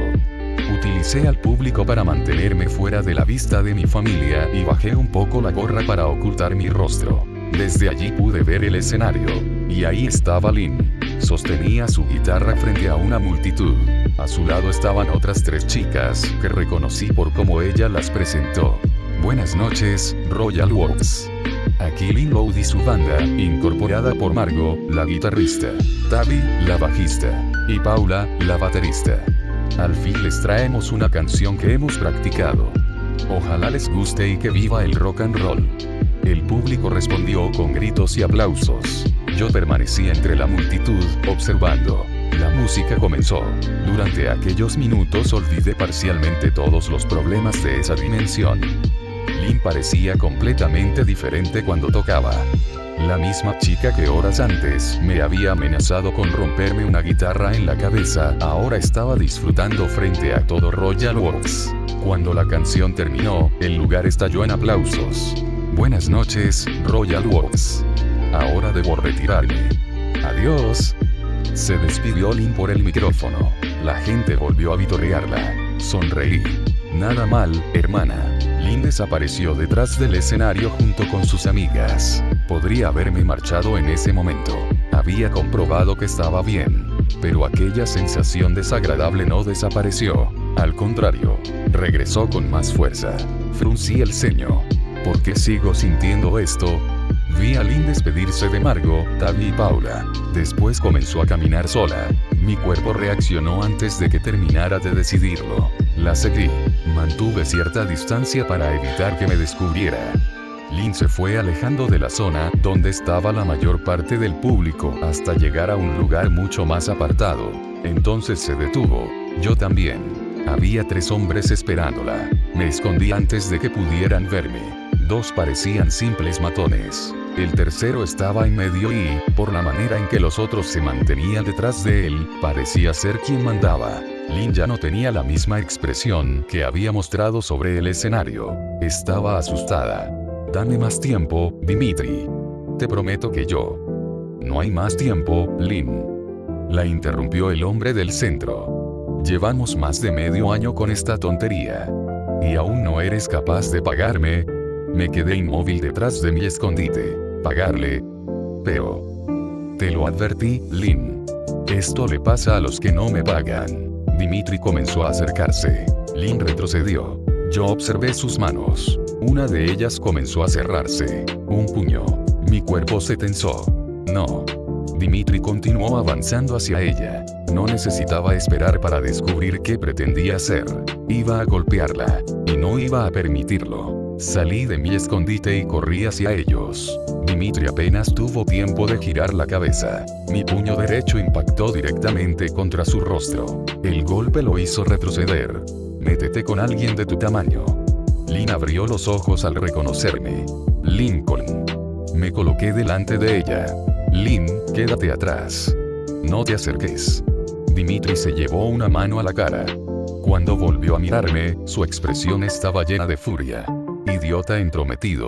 Utilicé al público para mantenerme fuera de la vista de mi familia y bajé un poco la gorra para ocultar mi rostro. Desde allí pude ver el escenario. Y ahí estaba Lin. Sostenía su guitarra frente a una multitud. A su lado estaban otras 3 chicas, que reconocí por cómo ella las presentó. Buenas noches, Royal Works. Aquí Lin Loud y su banda, incorporada por Margo, la guitarrista, Tavi, la bajista, y Paula, la baterista. Al fin les traemos una canción que hemos practicado. Ojalá les guste y que viva el rock and roll. El público respondió con gritos y aplausos. Yo permanecí entre la multitud, observando. La música comenzó. Durante aquellos minutos olvidé parcialmente todos los problemas de esa dimensión. Lin parecía completamente diferente cuando tocaba. La misma chica que horas antes me había amenazado con romperme una guitarra en la cabeza, ahora estaba disfrutando frente a todo Royal Works. Cuando la canción terminó, el lugar estalló en aplausos. Buenas noches, Royal Works. Ahora debo retirarme. Adiós. Se despidió Lin por el micrófono. La gente volvió a vitorearla. Sonreí. Nada mal, hermana. Lin desapareció detrás del escenario junto con sus amigas. Podría haberme marchado en ese momento. Había comprobado que estaba bien. Pero aquella sensación desagradable no desapareció. Al contrario, regresó con más fuerza. Fruncí el ceño. ¿Por qué sigo sintiendo esto? Vi a Lin despedirse de Margo, Tavi y Paula. Después comenzó a caminar sola. Mi cuerpo reaccionó antes de que terminara de decidirlo. La seguí. Mantuve cierta distancia para evitar que me descubriera. Lin se fue alejando de la zona donde estaba la mayor parte del público hasta llegar a un lugar mucho más apartado. Entonces se detuvo. Yo también. Había 3 hombres esperándola. Me escondí antes de que pudieran verme. 2 parecían simples matones. El tercero estaba en medio y, por la manera en que los otros se mantenían detrás de él, parecía ser quien mandaba. Lin ya no tenía la misma expresión que había mostrado sobre el escenario. Estaba asustada. Dame más tiempo, Dimitri. Te prometo que yo. No hay más tiempo, Lin. La interrumpió el hombre del centro. Llevamos más de medio año con esta tontería. ¿Y aún no eres capaz de pagarme? Me quedé inmóvil detrás de mi escondite. ¿Pagarle? Pero... Te lo advertí, Lin. Esto le pasa a los que no me pagan. Dimitri comenzó a acercarse. Lin retrocedió. Yo observé sus manos. Una de ellas comenzó a cerrarse. Un puño. Mi cuerpo se tensó. No. Dimitri continuó avanzando hacia ella. No necesitaba esperar para descubrir qué pretendía hacer. Iba a golpearla. Y no iba a permitirlo. Salí de mi escondite y corrí hacia ellos. Dimitri apenas tuvo tiempo de girar la cabeza. Mi puño derecho impactó directamente contra su rostro. El golpe lo hizo retroceder. Métete con alguien de tu tamaño. Lin abrió los ojos al reconocerme. Lincoln. Me coloqué delante de ella. Lin, quédate atrás. No te acerques. Dimitri se llevó una mano a la cara. Cuando volvió a mirarme, su expresión estaba llena de furia. Idiota entrometido.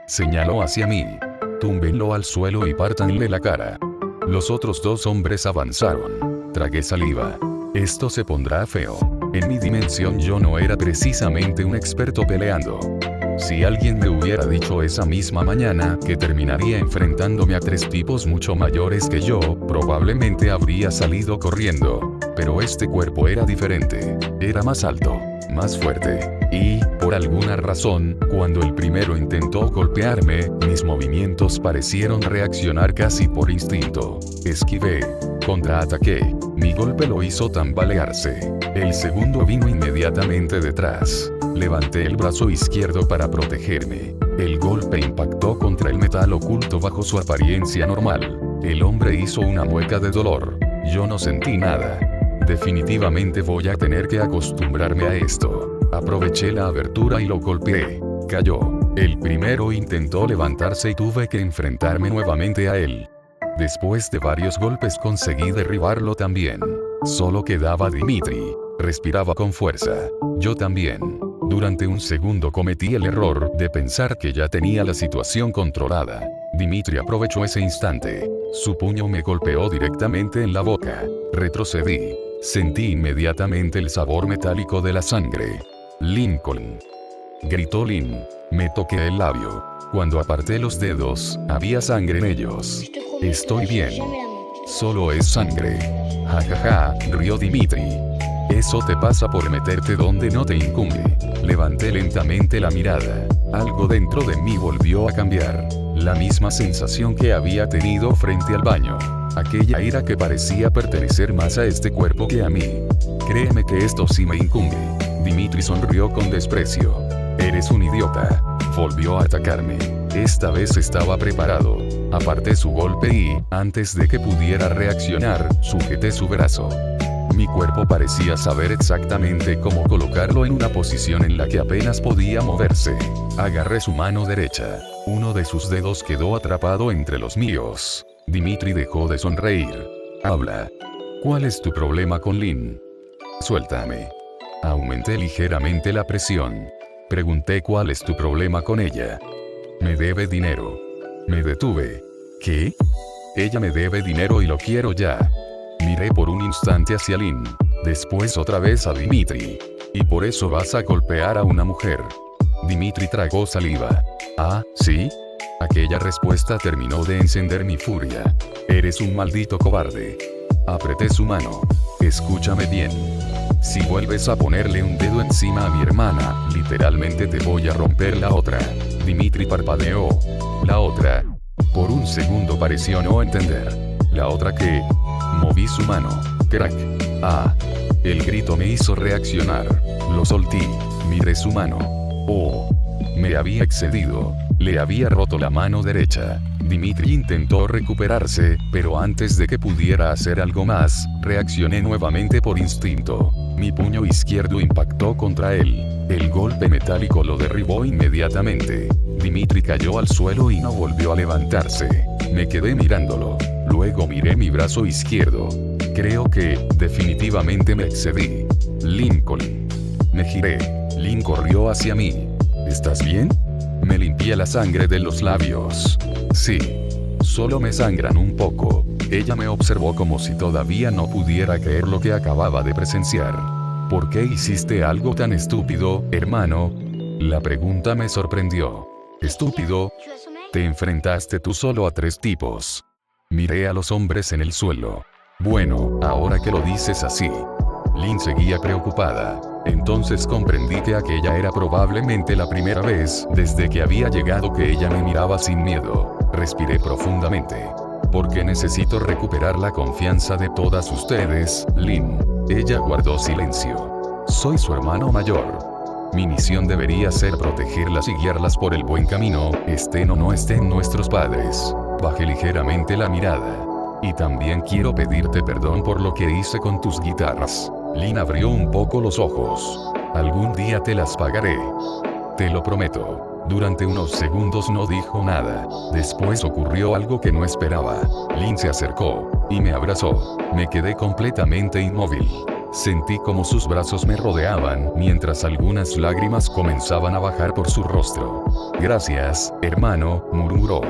Señaló hacia mí. Túmbenlo al suelo y pártanle la cara. Los otros 2 hombres avanzaron. Tragué saliva. Esto se pondrá feo. En mi dimensión yo no era precisamente un experto peleando. Si alguien me hubiera dicho esa misma mañana que terminaría enfrentándome a 3 tipos mucho mayores que yo, probablemente habría salido corriendo. Pero este cuerpo era diferente. Era más alto, más fuerte. Y, por alguna razón, cuando el primero intentó golpearme, mis movimientos parecieron reaccionar casi por instinto. Esquivé. Contraataqué. Mi golpe lo hizo tambalearse. El segundo vino inmediatamente detrás. Levanté el brazo izquierdo para protegerme. El golpe impactó contra el metal oculto bajo su apariencia normal. El hombre hizo una mueca de dolor. Yo no sentí nada. Definitivamente voy a tener que acostumbrarme a esto. Aproveché la abertura y lo golpeé. Cayó. El primero intentó levantarse y tuve que enfrentarme nuevamente a él. Después de varios golpes conseguí derribarlo también. Solo quedaba Dimitri. Respiraba con fuerza. Yo también. Durante un segundo cometí el error de pensar que ya tenía la situación controlada. Dimitri aprovechó ese instante. Su puño me golpeó directamente en la boca. Retrocedí. Sentí inmediatamente el sabor metálico de la sangre. Lincoln. Gritó Lin. Me toqué el labio. Cuando aparté los dedos, había sangre en ellos. Estoy bien. Solo es sangre. Ja ja ja, rió Dimitri. Eso te pasa por meterte donde no te incumbe. Levanté lentamente la mirada. Algo dentro de mí volvió a cambiar. La misma sensación que había tenido frente al baño. Aquella ira que parecía pertenecer más a este cuerpo que a mí. Créeme que esto sí me incumbe. Dimitri sonrió con desprecio. Eres un idiota. Volvió a atacarme. Esta vez estaba preparado. Aparté su golpe y, antes de que pudiera reaccionar, sujeté su brazo. Mi cuerpo parecía saber exactamente cómo colocarlo en una posición en la que apenas podía moverse. Agarré su mano derecha. Uno de sus dedos quedó atrapado entre los míos. Dimitri dejó de sonreír. Habla. ¿Cuál es tu problema con Lin? Suéltame. Aumenté ligeramente la presión. Pregunté cuál es tu problema con ella. Me debe dinero. Me detuve. ¿Qué? Ella me debe dinero y lo quiero ya. Miré por un instante hacia Lin. Después otra vez a Dimitri. ¿Y por eso vas a golpear a una mujer? Dimitri tragó saliva. ¿Ah, sí? Aquella respuesta terminó de encender mi furia. Eres un maldito cobarde. Apreté su mano. Escúchame bien. Si vuelves a ponerle un dedo encima a mi hermana, literalmente te voy a romper la otra. Dimitri parpadeó. ¿La otra? Por un segundo pareció no entender. ¿La otra qué? Moví su mano. Crack. Ah. El grito me hizo reaccionar. Lo solté. Miré su mano. Oh. Me había excedido. Le había roto la mano derecha. Dimitri intentó recuperarse, pero antes de que pudiera hacer algo más, reaccioné nuevamente por instinto. Mi puño izquierdo impactó contra él. El golpe metálico lo derribó inmediatamente. Dimitri cayó al suelo y no volvió a levantarse. Me quedé mirándolo. Luego miré mi brazo izquierdo. Creo que, definitivamente me excedí. Lincoln. Me giré. Lin corrió hacia mí. ¿Estás bien? Me limpié la sangre de los labios. Sí. Solo me sangran un poco. Ella me observó como si todavía no pudiera creer lo que acababa de presenciar. ¿Por qué hiciste algo tan estúpido, hermano? La pregunta me sorprendió. ¿Estúpido? Te enfrentaste tú solo a 3 tipos. Miré a los hombres en el suelo. Bueno, ahora que lo dices así. Lin seguía preocupada. Entonces comprendí que aquella era probablemente la primera vez desde que había llegado que ella me miraba sin miedo. Respiré profundamente. Porque necesito recuperar la confianza de todas ustedes, Lin. Ella guardó silencio. Soy su hermano mayor. Mi misión debería ser protegerlas y guiarlas por el buen camino, estén o no estén nuestros padres. Bajé ligeramente la mirada. Y también quiero pedirte perdón por lo que hice con tus guitarras. Lin abrió un poco los ojos. Algún día te las pagaré. Te lo prometo. Durante unos segundos no dijo nada. Después ocurrió algo que no esperaba. Lin se acercó y me abrazó. Me quedé completamente inmóvil. Sentí como sus brazos me rodeaban mientras algunas lágrimas comenzaban a bajar por su rostro. Gracias, hermano, murmuró.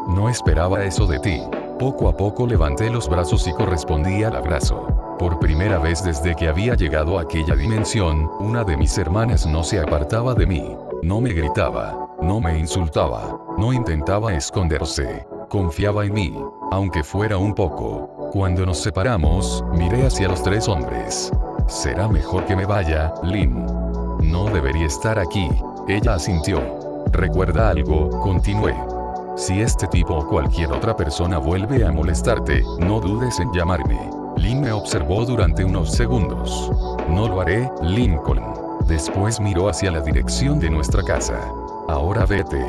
No esperaba eso de ti. Poco a poco levanté los brazos y correspondí al abrazo. Por primera vez desde que había llegado a aquella dimensión, una de mis hermanas no se apartaba de mí. No me gritaba, no me insultaba, no intentaba esconderse. Confiaba en mí, aunque fuera un poco. Cuando nos separamos, miré hacia los tres hombres. Será mejor que me vaya, Lynn. No debería estar aquí. Ella asintió. ¿Recuerda algo? Continué. Si este tipo o cualquier otra persona vuelve a molestarte, no dudes en llamarme. Lynn me observó durante unos segundos. No lo haré, Lincoln. Después miró hacia la dirección de nuestra casa. Ahora vete.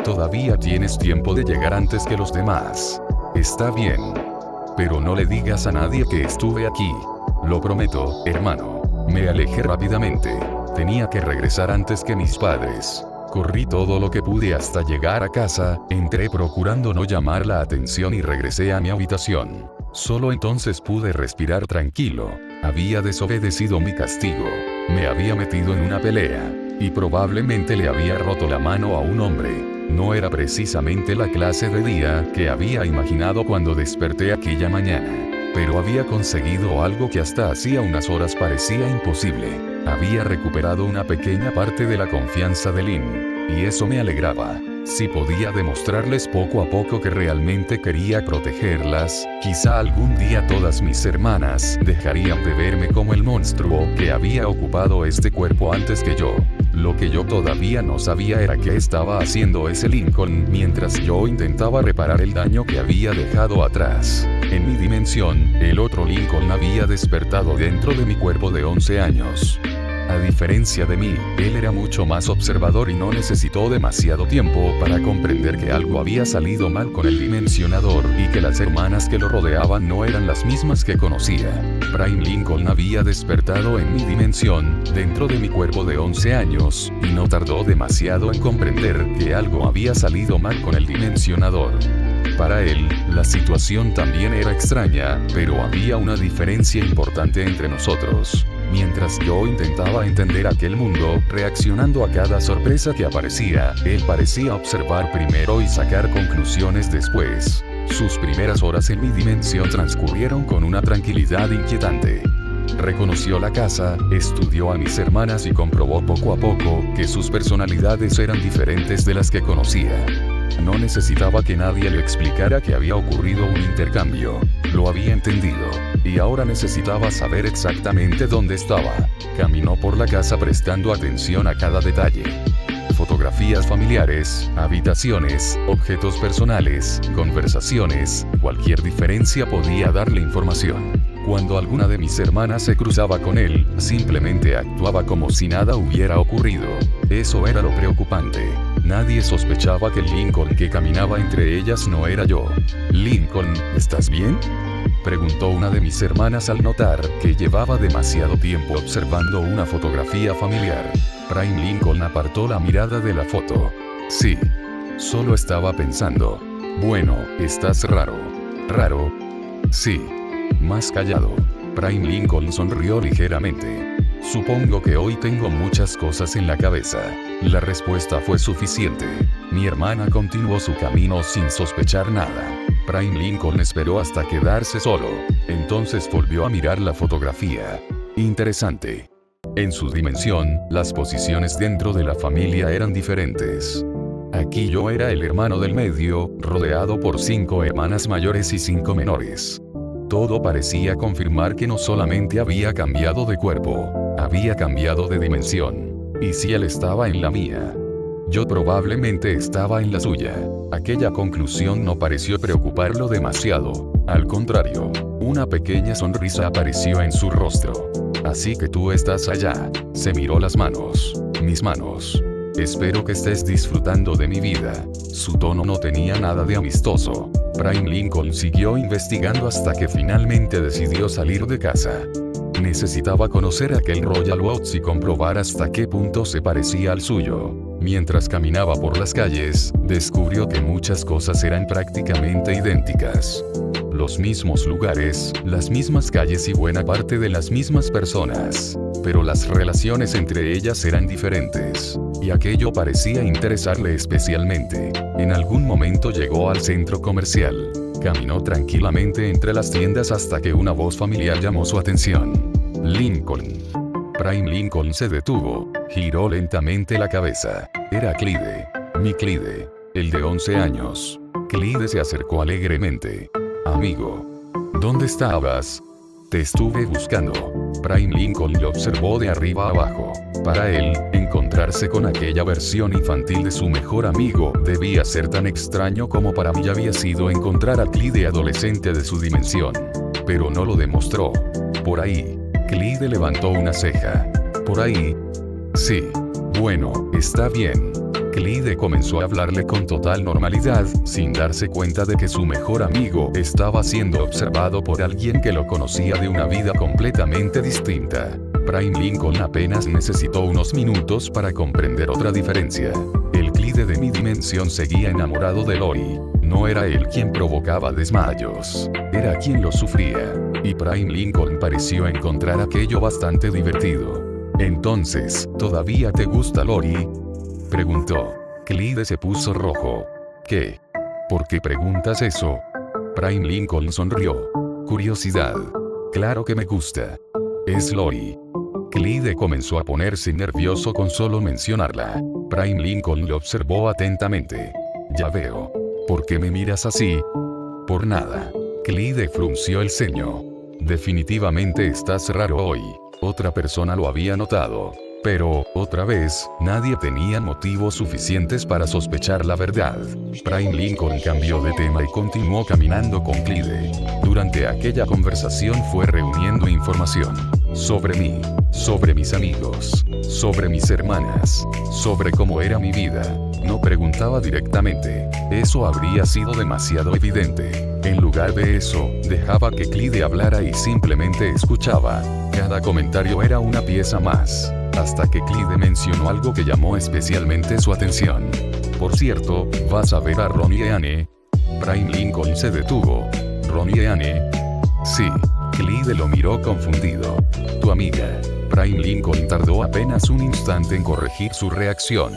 Todavía tienes tiempo de llegar antes que los demás. Está bien. Pero no le digas a nadie que estuve aquí. Lo prometo, hermano. Me alejé rápidamente. Tenía que regresar antes que mis padres. Corrí todo lo que pude hasta llegar a casa, entré procurando no llamar la atención y regresé a mi habitación. Solo entonces pude respirar tranquilo. Había desobedecido mi castigo. Me había metido en una pelea. Y probablemente le había roto la mano a un hombre. No era precisamente la clase de día que había imaginado cuando desperté aquella mañana. Pero había conseguido algo que hasta hacía unas horas parecía imposible. Había recuperado una pequeña parte de la confianza de Lynn. Y eso me alegraba. Si podía demostrarles poco a poco que realmente quería protegerlas, quizá algún día todas mis hermanas dejarían de verme como el monstruo que había ocupado este cuerpo antes que yo. Lo que yo todavía no sabía era qué estaba haciendo ese Lincoln mientras yo intentaba reparar el daño que había dejado atrás. En mi dimensión, el otro Lincoln había despertado dentro de mi cuerpo de 11 años. A diferencia de mí, él era mucho más observador y no necesitó demasiado tiempo para comprender que algo había salido mal con el dimensionador y que las hermanas que lo rodeaban no eran las mismas que conocía. Prime Lincoln había despertado en mi dimensión, dentro de mi cuerpo de 11 años, y no tardó demasiado en comprender que algo había salido mal con el dimensionador. Para él, la situación también era extraña, pero había una diferencia importante entre nosotros. Mientras yo intentaba entender aquel mundo, reaccionando a cada sorpresa que aparecía, él parecía observar primero y sacar conclusiones después. Sus primeras horas en mi dimensión transcurrieron con una tranquilidad inquietante. Reconoció la casa, estudió a mis hermanas y comprobó poco a poco que sus personalidades eran diferentes de las que conocía. No necesitaba que nadie le explicara que había ocurrido un intercambio. Lo había entendido. Y ahora necesitaba saber exactamente dónde estaba. Caminó por la casa prestando atención a cada detalle. Fotografías familiares, habitaciones, objetos personales, conversaciones, cualquier diferencia podía darle información. Cuando alguna de mis hermanas se cruzaba con él, simplemente actuaba como si nada hubiera ocurrido. Eso era lo preocupante. Nadie sospechaba que el Lincoln que caminaba entre ellas no era yo. «Lincoln, ¿estás bien?», preguntó una de mis hermanas al notar que llevaba demasiado tiempo observando una fotografía familiar. Prime Lincoln apartó la mirada de la foto. «Sí. Solo estaba pensando. Bueno, estás raro». «¿Raro?» «Sí». Más callado. Prime Lincoln sonrió ligeramente. «Supongo que hoy tengo muchas cosas en la cabeza». La respuesta fue suficiente. Mi hermana continuó su camino sin sospechar nada. Prime Lincoln esperó hasta quedarse solo. Entonces volvió a mirar la fotografía. Interesante. En su dimensión, las posiciones dentro de la familia eran diferentes. Aquí yo era el hermano del medio, rodeado por 5 hermanas mayores y 5 menores. Todo parecía confirmar que no solamente había cambiado de cuerpo, había cambiado de dimensión. Y si él estaba en la mía, yo probablemente estaba en la suya. Aquella conclusión no pareció preocuparlo demasiado. Al contrario, una pequeña sonrisa apareció en su rostro. «Así que tú estás allá». Se miró las manos. «Mis manos. Espero que estés disfrutando de mi vida». Su tono no tenía nada de amistoso. Prime Lincoln siguió investigando hasta que finalmente decidió salir de casa. Necesitaba conocer aquel Royal Oats y comprobar hasta qué punto se parecía al suyo. Mientras caminaba por las calles, descubrió que muchas cosas eran prácticamente idénticas. Los mismos lugares, las mismas calles y buena parte de las mismas personas. Pero las relaciones entre ellas eran diferentes. Y aquello parecía interesarle especialmente. En algún momento llegó al centro comercial. Caminó tranquilamente entre las tiendas hasta que una voz familiar llamó su atención. Lincoln. Prime Lincoln se detuvo, giró lentamente la cabeza. Era Clyde. Mi Clyde. El de 11 años. Clyde se acercó alegremente. Amigo. ¿Dónde estabas? Te estuve buscando. Prime Lincoln lo observó de arriba a abajo. Para él, encontrarse con aquella versión infantil de su mejor amigo debía ser tan extraño como para mí había sido encontrar a Clyde adolescente de su dimensión. Pero no lo demostró. Por ahí. Clyde levantó una ceja. ¿Por ahí? Sí. Bueno, está bien. Clyde comenzó a hablarle con total normalidad, sin darse cuenta de que su mejor amigo estaba siendo observado por alguien que lo conocía de una vida completamente distinta. Prime Lincoln apenas necesitó unos minutos para comprender otra diferencia. El Clyde de mi dimensión seguía enamorado de Lori. No era él quien provocaba desmayos, era quien los sufría. Y Prime Lincoln pareció encontrar aquello bastante divertido. Entonces, ¿todavía te gusta Lori?, preguntó. Clyde se puso rojo. ¿Qué? ¿Por qué preguntas eso? Prime Lincoln sonrió. Curiosidad. Claro que me gusta. Es Lori. Clyde comenzó a ponerse nervioso con solo mencionarla. Prime Lincoln lo observó atentamente. Ya veo. ¿Por qué me miras así? Por nada. Clyde frunció el ceño. Definitivamente estás raro hoy. Otra persona lo había notado. Pero, otra vez, nadie tenía motivos suficientes para sospechar la verdad. Prime Lincoln cambió de tema y continuó caminando con Clyde. Durante aquella conversación fue reuniendo información. Sobre mí, sobre mis amigos, sobre mis hermanas, sobre cómo era mi vida. No preguntaba directamente. Eso habría sido demasiado evidente. En lugar de eso, dejaba que Clyde hablara y simplemente escuchaba. Cada comentario era una pieza más. Hasta que Clyde mencionó algo que llamó especialmente su atención. Por cierto, ¿vas a ver a Ronnie y Anne? Prime Lincoln se detuvo. ¿Ronnie y Anne? Sí. Clyde lo miró confundido. ¿Tu amiga? Prime Lincoln tardó apenas un instante en corregir su reacción.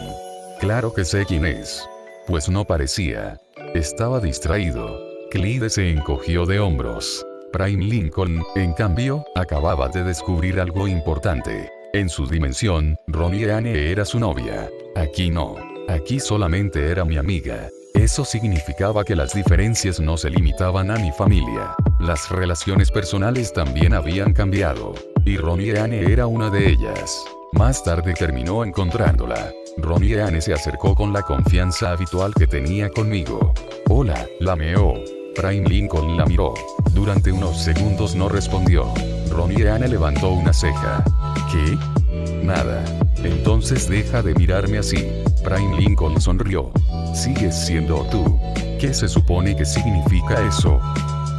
Claro que sé quién es. Pues no parecía. Estaba distraído. Clyde se encogió de hombros. Prime Lincoln, en cambio, acababa de descubrir algo importante. En su dimensión, Ronnie Anne era su novia. Aquí no. Aquí solamente era mi amiga. Eso significaba que las diferencias no se limitaban a mi familia. Las relaciones personales también habían cambiado. Y Ronnie Anne era una de ellas. Más tarde terminó encontrándola. Ronnie Anne se acercó con la confianza habitual que tenía conmigo. Hola, la meó. Prime Lincoln la miró. Durante unos segundos no respondió. Ronnie Anne levantó una ceja. ¿Qué? Nada. Entonces deja de mirarme así. Prime Lincoln sonrió. Sigues siendo tú. ¿Qué se supone que significa eso?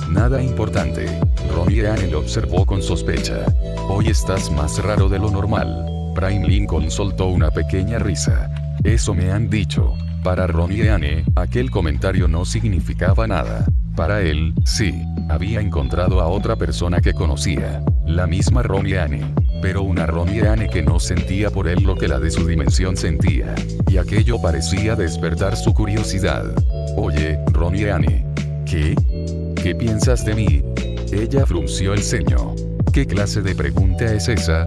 Nada importante. Ronnie Anne lo observó con sospecha. Hoy estás más raro de lo normal. Prime Lincoln soltó una pequeña risa. Eso me han dicho. Para Ronnie Anne, aquel comentario no significaba nada. Para él, sí, había encontrado a otra persona que conocía. La misma Ronnie Anne. Pero una Ronnie Anne que no sentía por él lo que la de su dimensión sentía. Y aquello parecía despertar su curiosidad. Oye, Ronnie Anne. ¿Qué? ¿Qué piensas de mí? Ella frunció el ceño. ¿Qué clase de pregunta es esa?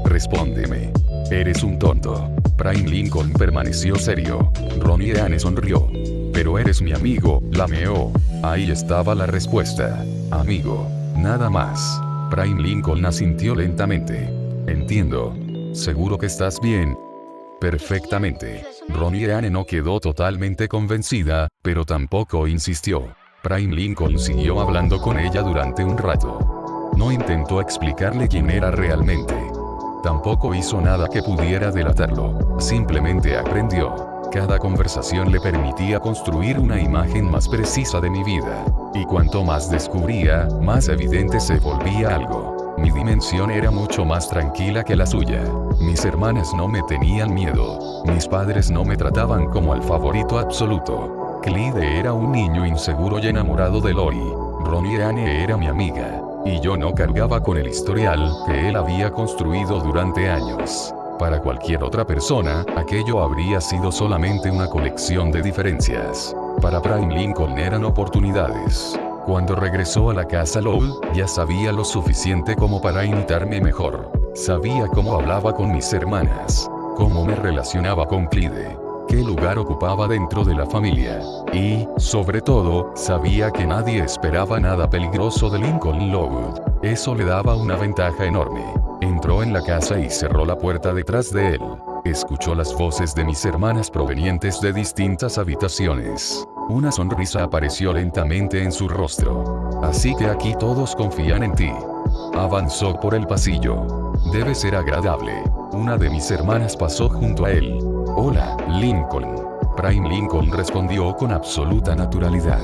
Respóndeme. Eres un tonto. Prime Lincoln permaneció serio. Ronnie Anne sonrió. Pero eres mi amigo, la meó. Ahí estaba la respuesta. Amigo. Nada más. Prime Lincoln asintió lentamente. Entiendo. ¿Seguro que estás bien? Perfectamente. Ronnie Anne no quedó totalmente convencida, pero tampoco insistió. Prime Lincoln siguió hablando con ella durante un rato. No intentó explicarle quién era realmente. Tampoco hizo nada que pudiera delatarlo. Simplemente aprendió. Cada conversación le permitía construir una imagen más precisa de mi vida. Y cuanto más descubría, más evidente se volvía algo. Mi dimensión era mucho más tranquila que la suya. Mis hermanas no me tenían miedo. Mis padres no me trataban como al favorito absoluto. Clyde era un niño inseguro y enamorado de Lori. Ronnie Anne era mi amiga. Y yo no cargaba con el historial que él había construido durante años. Para cualquier otra persona, aquello habría sido solamente una colección de diferencias. Para Prime Lincoln eran oportunidades. Cuando regresó a la casa Lowell, ya sabía lo suficiente como para imitarme mejor. Sabía cómo hablaba con mis hermanas, cómo me relacionaba con Clyde, qué lugar ocupaba dentro de la familia. Y, sobre todo, sabía que nadie esperaba nada peligroso de Lincoln Lowood. Eso le daba una ventaja enorme. Entró en la casa y cerró la puerta detrás de él. Escuchó las voces de mis hermanas provenientes de distintas habitaciones. Una sonrisa apareció lentamente en su rostro. Así que aquí todos confían en ti. Avanzó por el pasillo. Debe ser agradable. Una de mis hermanas pasó junto a él. Hola, Lincoln. Prime Lincoln respondió con absoluta naturalidad.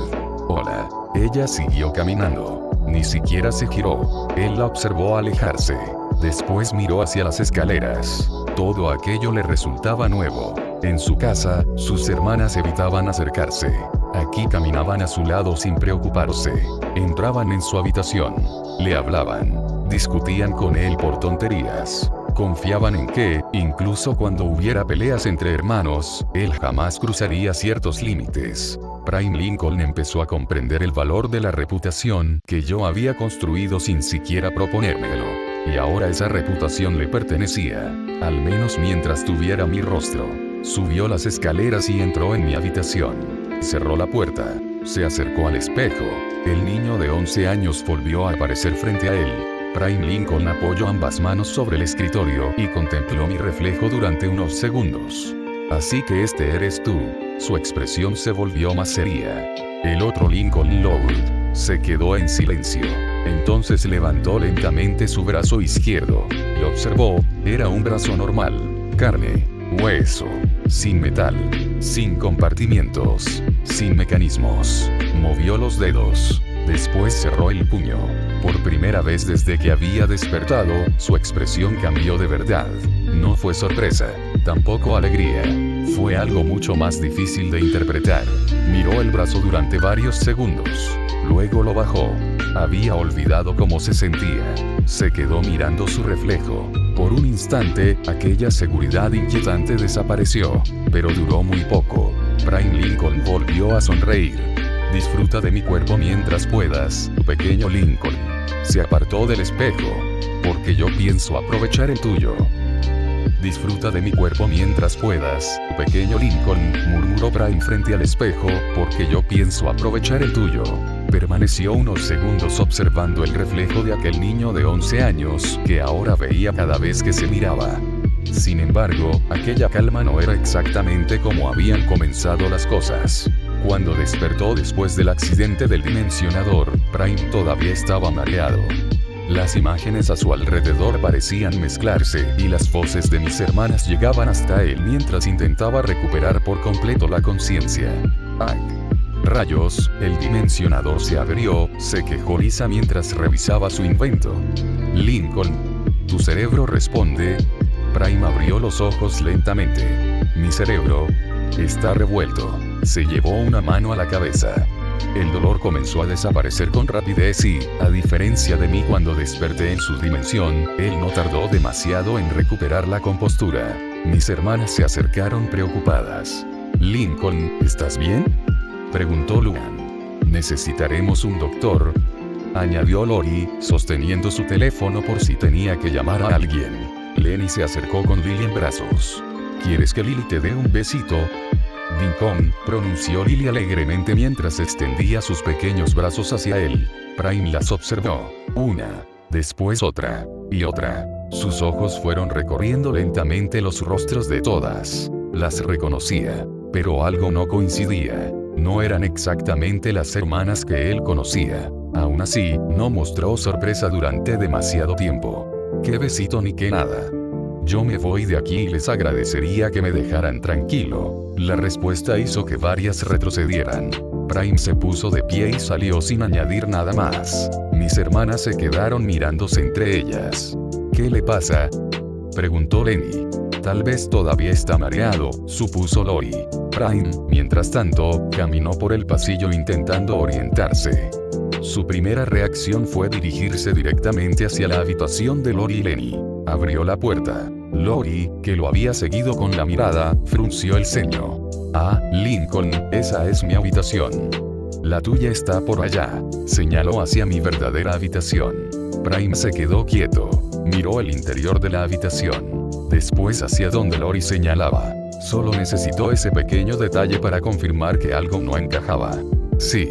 Hola. Ella siguió caminando. Ni siquiera se giró. Él la observó alejarse. Después miró hacia las escaleras. Todo aquello le resultaba nuevo. En su casa, sus hermanas evitaban acercarse. Aquí caminaban a su lado sin preocuparse. Entraban en su habitación. Le hablaban. Discutían con él por tonterías. Confiaban en que, incluso cuando hubiera peleas entre hermanos, él jamás cruzaría ciertos límites. Prime Lincoln empezó a comprender el valor de la reputación que yo había construido sin siquiera proponérmelo. Y ahora esa reputación le pertenecía, al menos mientras tuviera mi rostro. Subió las escaleras y entró en mi habitación. Cerró la puerta. Se acercó al espejo. El niño de 11 años volvió a aparecer frente a él. Prime Lincoln apoyó ambas manos sobre el escritorio y contempló mi reflejo durante unos segundos. Así que este eres tú. Su expresión se volvió más seria. El otro Lincoln Lowood se quedó en silencio. Entonces levantó lentamente su brazo izquierdo. Lo observó. Era un brazo normal. Carne, hueso, sin metal, sin compartimientos, sin mecanismos. Movió los dedos. Después cerró el puño. Por primera vez desde que había despertado, su expresión cambió de verdad. No fue sorpresa, tampoco alegría. Fue algo mucho más difícil de interpretar. Miró el brazo durante varios segundos. Luego lo bajó. Había olvidado cómo se sentía. Se quedó mirando su reflejo. Por un instante, aquella seguridad inquietante desapareció. Pero duró muy poco. Prime Lincoln volvió a sonreír. Disfruta de mi cuerpo mientras puedas, pequeño Lincoln. Se apartó del espejo. Porque yo pienso aprovechar el tuyo. Disfruta de mi cuerpo mientras puedas, pequeño Lincoln, murmuró Prime frente al espejo, porque yo pienso aprovechar el tuyo. Permaneció unos segundos observando el reflejo de aquel niño de 11 años, que ahora veía cada vez que se miraba. Sin embargo, aquella calma no era exactamente como habían comenzado las cosas. Cuando despertó después del accidente del dimensionador, Prime todavía estaba mareado. Las imágenes a su alrededor parecían mezclarse, y las voces de mis hermanas llegaban hasta él mientras intentaba recuperar por completo la conciencia. ¡Ay! Rayos, el dimensionador se averió, se quejó Lisa mientras revisaba su invento. Lincoln, tu cerebro responde. Prime abrió los ojos lentamente. Mi cerebro está revuelto. Se llevó una mano a la cabeza. El dolor comenzó a desaparecer con rapidez y, a diferencia de mí cuando desperté en su dimensión, él no tardó demasiado en recuperar la compostura. Mis hermanas se acercaron preocupadas. Lincoln, ¿estás bien?, preguntó Luan. Necesitaremos un doctor, añadió Lori, sosteniendo su teléfono por si tenía que llamar a alguien. Lenny se acercó con Lily en brazos. ¿Quieres que Lily te dé un besito?, Lincoln, pronunció Lily alegremente mientras extendía sus pequeños brazos hacia él. Prime las observó. Una, después otra, y otra. Sus ojos fueron recorriendo lentamente los rostros de todas. Las reconocía, pero algo no coincidía. No eran exactamente las hermanas que él conocía. Aún así, no mostró sorpresa durante demasiado tiempo. Qué besito ni qué nada. Yo me voy de aquí y les agradecería que me dejaran tranquilo. La respuesta hizo que varias retrocedieran. Prime se puso de pie y salió sin añadir nada más. Mis hermanas se quedaron mirándose entre ellas. ¿Qué le pasa?, preguntó Lenny. Tal vez todavía está mareado, supuso Lori. Prime, mientras tanto, caminó por el pasillo intentando orientarse. Su primera reacción fue dirigirse directamente hacia la habitación de Lori y Lenny. Abrió la puerta. Lori, que lo había seguido con la mirada, frunció el ceño. Ah, Lincoln, esa es mi habitación. La tuya está por allá. Señaló hacia mi verdadera habitación. Prime se quedó quieto. Miró el interior de la habitación. Después hacia donde Lori señalaba. Solo necesitó ese pequeño detalle para confirmar que algo no encajaba. Sí.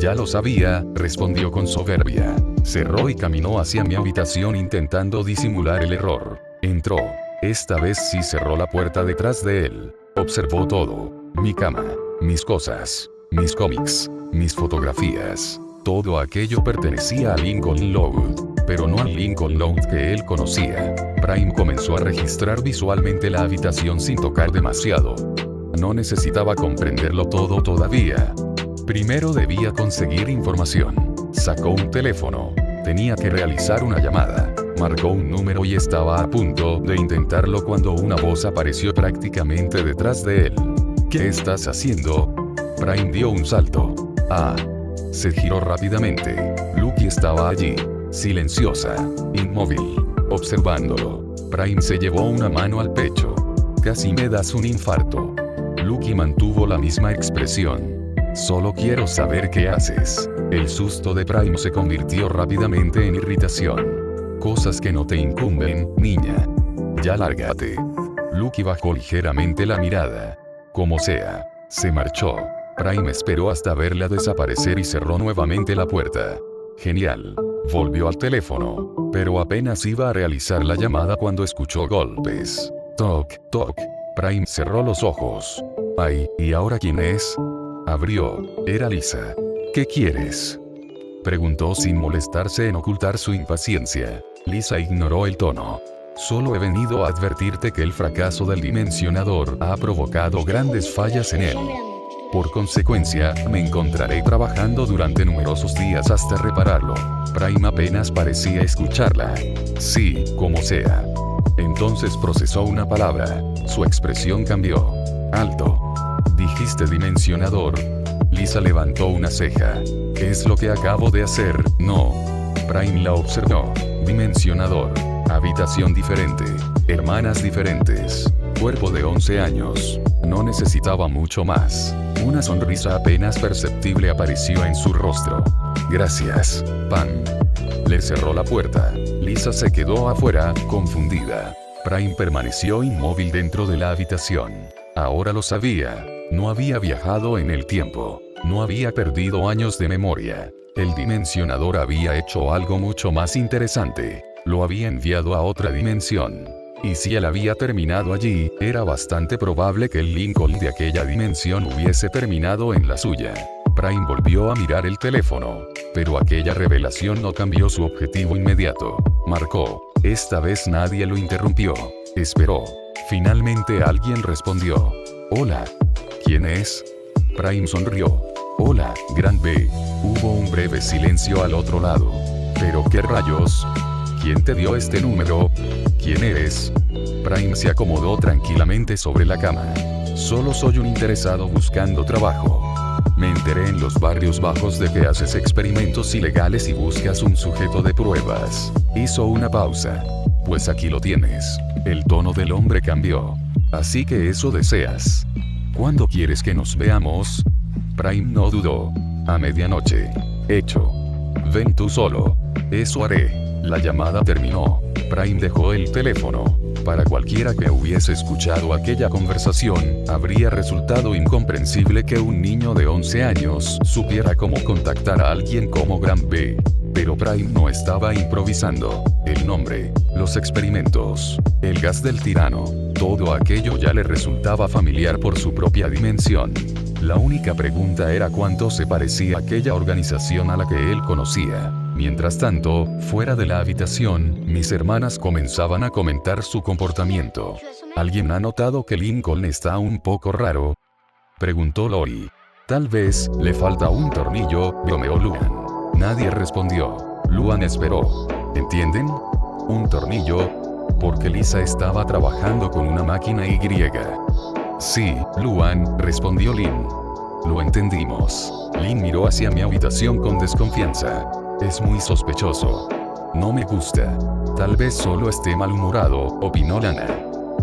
Ya lo sabía, respondió con soberbia. Cerró y caminó hacia mi habitación intentando disimular el error. Entró. Esta vez sí cerró la puerta detrás de él. Observó todo. Mi cama, mis cosas, mis cómics, mis fotografías. Todo aquello pertenecía a Lincoln Loud, pero no al Lincoln Loud que él conocía. Prime comenzó a registrar visualmente la habitación sin tocar demasiado. No necesitaba comprenderlo todo todavía. Primero debía conseguir información. Sacó un teléfono. Tenía que realizar una llamada. Marcó un número y estaba a punto de intentarlo cuando una voz apareció prácticamente detrás de él. ¿Qué estás haciendo? Prime dio un salto. Ah. Se giró rápidamente. Lucky estaba allí, silenciosa, inmóvil, observándolo. Prime se llevó una mano al pecho. Casi me das un infarto. Lucky mantuvo la misma expresión. Solo quiero saber qué haces. El susto de Prime se convirtió rápidamente en irritación. Cosas que no te incumben, niña. Ya lárgate. Lucky bajó ligeramente la mirada. Como sea, se marchó. Prime esperó hasta verla desaparecer y cerró nuevamente la puerta. Genial. Volvió al teléfono, pero apenas iba a realizar la llamada cuando escuchó golpes. Toc, toc. Prime cerró los ojos. Ay, ¿y ahora quién es? Abrió. Era Lisa. ¿Qué quieres? Preguntó sin molestarse en ocultar su impaciencia. Lisa ignoró el tono. Solo he venido a advertirte que el fracaso del dimensionador ha provocado grandes fallas en él. Por consecuencia, me encontraré trabajando durante numerosos días hasta repararlo. Prime apenas parecía escucharla. Sí, como sea. Entonces procesó una palabra. Su expresión cambió. Alto. ¿Dijiste dimensionador? Lisa levantó una ceja. Es lo que acabo de hacer, no. Prime la observó. Dimensionador. Habitación diferente. Hermanas diferentes. Cuerpo de 11 años. No necesitaba mucho más. Una sonrisa apenas perceptible apareció en su rostro. Gracias, Pam. Le cerró la puerta. Lisa se quedó afuera, confundida. Prime permaneció inmóvil dentro de la habitación. Ahora lo sabía. No había viajado en el tiempo. No había perdido años de memoria. El dimensionador había hecho algo mucho más interesante. Lo había enviado a otra dimensión. Y si él había terminado allí, era bastante probable que el Lincoln de aquella dimensión hubiese terminado en la suya. Prime volvió a mirar el teléfono. Pero aquella revelación no cambió su objetivo inmediato. Marcó. Esta vez nadie lo interrumpió. Esperó. Finalmente alguien respondió. Hola. ¿Quién es? Prime sonrió. Hola, Gran B. Hubo un breve silencio al otro lado. ¿Pero qué rayos? ¿Quién te dio este número? ¿Quién eres? Prime se acomodó tranquilamente sobre la cama. Solo soy un interesado buscando trabajo. Me enteré en los barrios bajos de que haces experimentos ilegales y buscas un sujeto de pruebas. Hizo una pausa. Pues aquí lo tienes. El tono del hombre cambió. Así que eso deseas. ¿Cuándo quieres que nos veamos? Prime no dudó. A medianoche. Hecho. Ven tú solo. Eso haré. La llamada terminó. Prime dejó el teléfono. Para cualquiera que hubiese escuchado aquella conversación, habría resultado incomprensible que un niño de 11 años supiera cómo contactar a alguien como Gran B. Pero Prime no estaba improvisando. El nombre, los experimentos, el gas del tirano, todo aquello ya le resultaba familiar por su propia dimensión. La única pregunta era cuánto se parecía aquella organización a la que él conocía. Mientras tanto, fuera de la habitación, mis hermanas comenzaban a comentar su comportamiento. ¿Alguien ha notado que Lincoln está un poco raro? Preguntó Lori. Tal vez, le falta un tornillo, bromeó Luan. Nadie respondió. Luan esperó. ¿Entienden? Un tornillo. Porque Lisa estaba trabajando con una máquina Y. Sí, Luan, respondió Lin. Lo entendimos. Lin miró hacia mi habitación con desconfianza. Es muy sospechoso. No me gusta. Tal vez solo esté malhumorado, opinó Lana.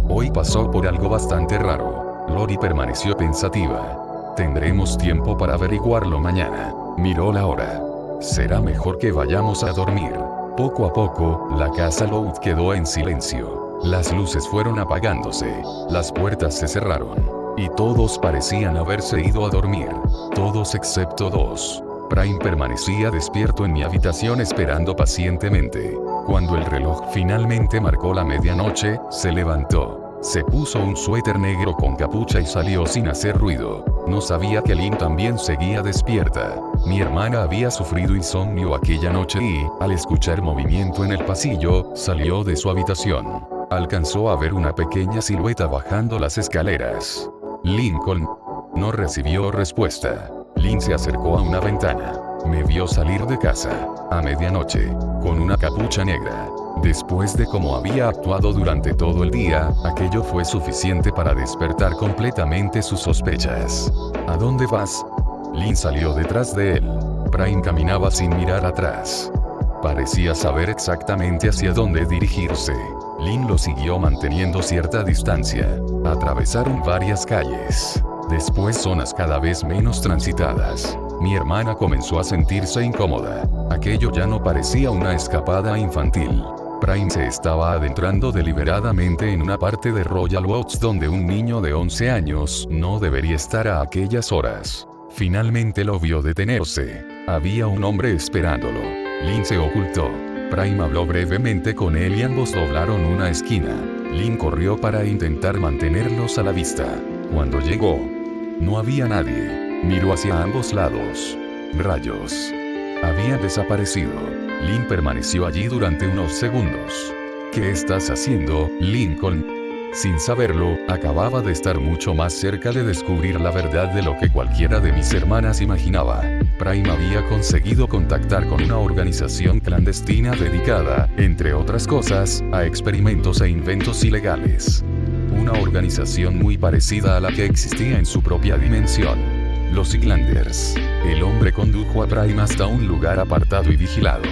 Hoy pasó por algo bastante raro. Lori permaneció pensativa. Tendremos tiempo para averiguarlo mañana. Miró la hora. Será mejor que vayamos a dormir. Poco a poco, la casa Loud quedó en silencio. Las luces fueron apagándose. Las puertas se cerraron. Y todos parecían haberse ido a dormir. Todos excepto dos. Prime permanecía despierto en mi habitación esperando pacientemente. Cuando el reloj finalmente marcó la medianoche, se levantó. Se puso un suéter negro con capucha y salió sin hacer ruido. No sabía que Lynn también seguía despierta. Mi hermana había sufrido insomnio aquella noche y, al escuchar movimiento en el pasillo, salió de su habitación. Alcanzó a ver una pequeña silueta bajando las escaleras. Lincoln. No recibió respuesta. Lynn se acercó a una ventana. Me vio salir de casa, a medianoche, con una capucha negra. Después de cómo había actuado durante todo el día, aquello fue suficiente para despertar completamente sus sospechas. ¿A dónde vas? Lynn salió detrás de él. Prime caminaba sin mirar atrás. Parecía saber exactamente hacia dónde dirigirse. Lynn lo siguió manteniendo cierta distancia. Atravesaron varias calles. Después zonas cada vez menos transitadas. Mi hermana comenzó a sentirse incómoda. Aquello ya no parecía una escapada infantil. Prime se estaba adentrando deliberadamente en una parte de Royal Oaks donde un niño de 11 años no debería estar a aquellas horas. Finalmente lo vio detenerse. Había un hombre esperándolo. Lynn se ocultó. Prime habló brevemente con él y ambos doblaron una esquina. Lynn corrió para intentar mantenerlos a la vista. Cuando llegó, no había nadie. Miró hacia ambos lados. Rayos. Habían desaparecido. Lynn permaneció allí durante unos segundos. ¿Qué estás haciendo, Lincoln? Sin saberlo, acababa de estar mucho más cerca de descubrir la verdad de lo que cualquiera de mis hermanas imaginaba. Prime había conseguido contactar con una organización clandestina dedicada, entre otras cosas, a experimentos e inventos ilegales. Una organización muy parecida a la que existía en su propia dimensión. Los Siglanders. El hombre condujo a Prime hasta un lugar apartado y vigilado.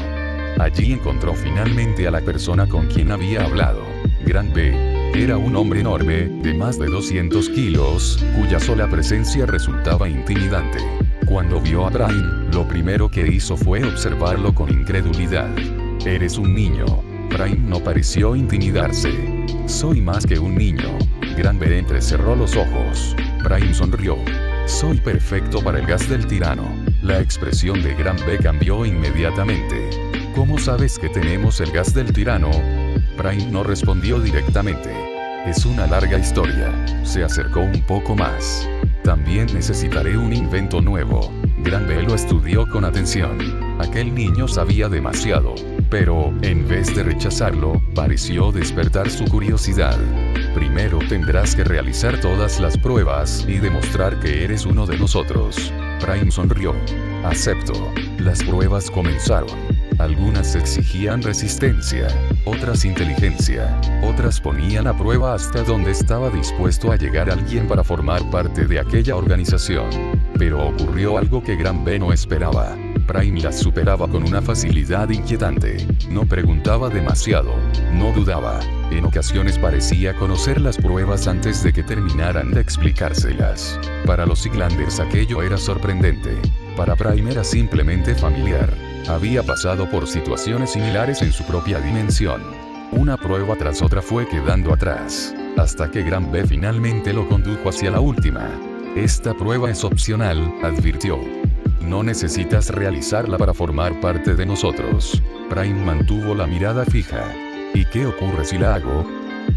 Allí encontró finalmente a la persona con quien había hablado. Grant B. Era un hombre enorme, de más de 200 kilos, cuya sola presencia resultaba intimidante. Cuando vio a Prime, lo primero que hizo fue observarlo con incredulidad. «Eres un niño». Prime no pareció intimidarse. «Soy más que un niño». Grant B. entrecerró los ojos. Prime sonrió. «Soy perfecto para el gas del tirano». La expresión de Grant B. cambió inmediatamente. «¿Cómo sabes que tenemos el gas del tirano?» Prime no respondió directamente. «Es una larga historia». Se acercó un poco más. «También necesitaré un invento nuevo». Grant B. lo estudió con atención. Aquel niño sabía demasiado. Pero, en vez de rechazarlo, pareció despertar su curiosidad. «Primero tendrás que realizar todas las pruebas y demostrar que eres uno de nosotros». Prime sonrió. «Acepto». Las pruebas comenzaron. Algunas exigían resistencia, otras inteligencia, otras ponían a prueba hasta dónde estaba dispuesto a llegar alguien para formar parte de aquella organización. Pero ocurrió algo que Grant B. no esperaba. Prime las superaba con una facilidad inquietante. No preguntaba demasiado. No dudaba. En ocasiones parecía conocer las pruebas antes de que terminaran de explicárselas. Para los Siglanders aquello era sorprendente. Para Prime era simplemente familiar. Había pasado por situaciones similares en su propia dimensión. Una prueba tras otra fue quedando atrás, hasta que Grant B. finalmente lo condujo hacia la última. «Esta prueba es opcional», advirtió. «No necesitas realizarla para formar parte de nosotros». Prime mantuvo la mirada fija. «¿Y qué ocurre si la hago?»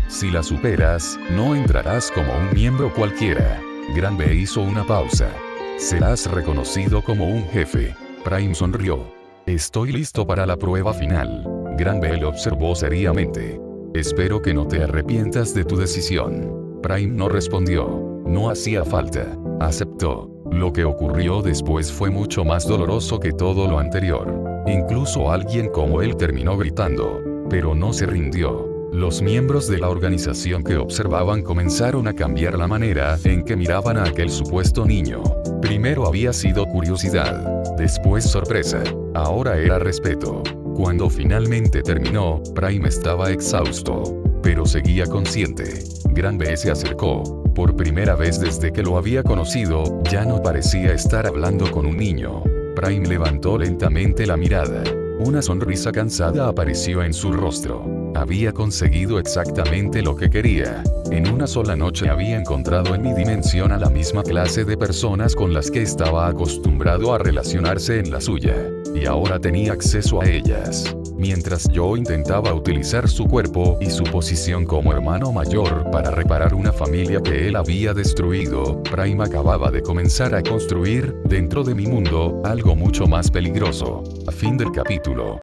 «Si la superas, no entrarás como un miembro cualquiera». Grant B. hizo una pausa. «Serás reconocido como un jefe». Prime sonrió. «Estoy listo para la prueba final». Grant B. lo observó seriamente. «Espero que no te arrepientas de tu decisión». Prime no respondió. No hacía falta. Aceptó. Lo que ocurrió después fue mucho más doloroso que todo lo anterior. Incluso alguien como él terminó gritando. Pero no se rindió. Los miembros de la organización que observaban comenzaron a cambiar la manera en que miraban a aquel supuesto niño. Primero había sido curiosidad, después sorpresa, ahora era respeto. Cuando finalmente terminó, Prime estaba exhausto, pero seguía consciente. Grant B. se acercó. Por primera vez desde que lo había conocido, ya no parecía estar hablando con un niño. Prime levantó lentamente la mirada. Una sonrisa cansada apareció en su rostro. Había conseguido exactamente lo que quería. En una sola noche había encontrado en mi dimensión a la misma clase de personas con las que estaba acostumbrado a relacionarse en la suya. Y ahora tenía acceso a ellas. Mientras yo intentaba utilizar su cuerpo y su posición como hermano mayor para reparar una familia que él había destruido, Prime acababa de comenzar a construir, dentro de mi mundo, algo mucho más peligroso. Fin del capítulo.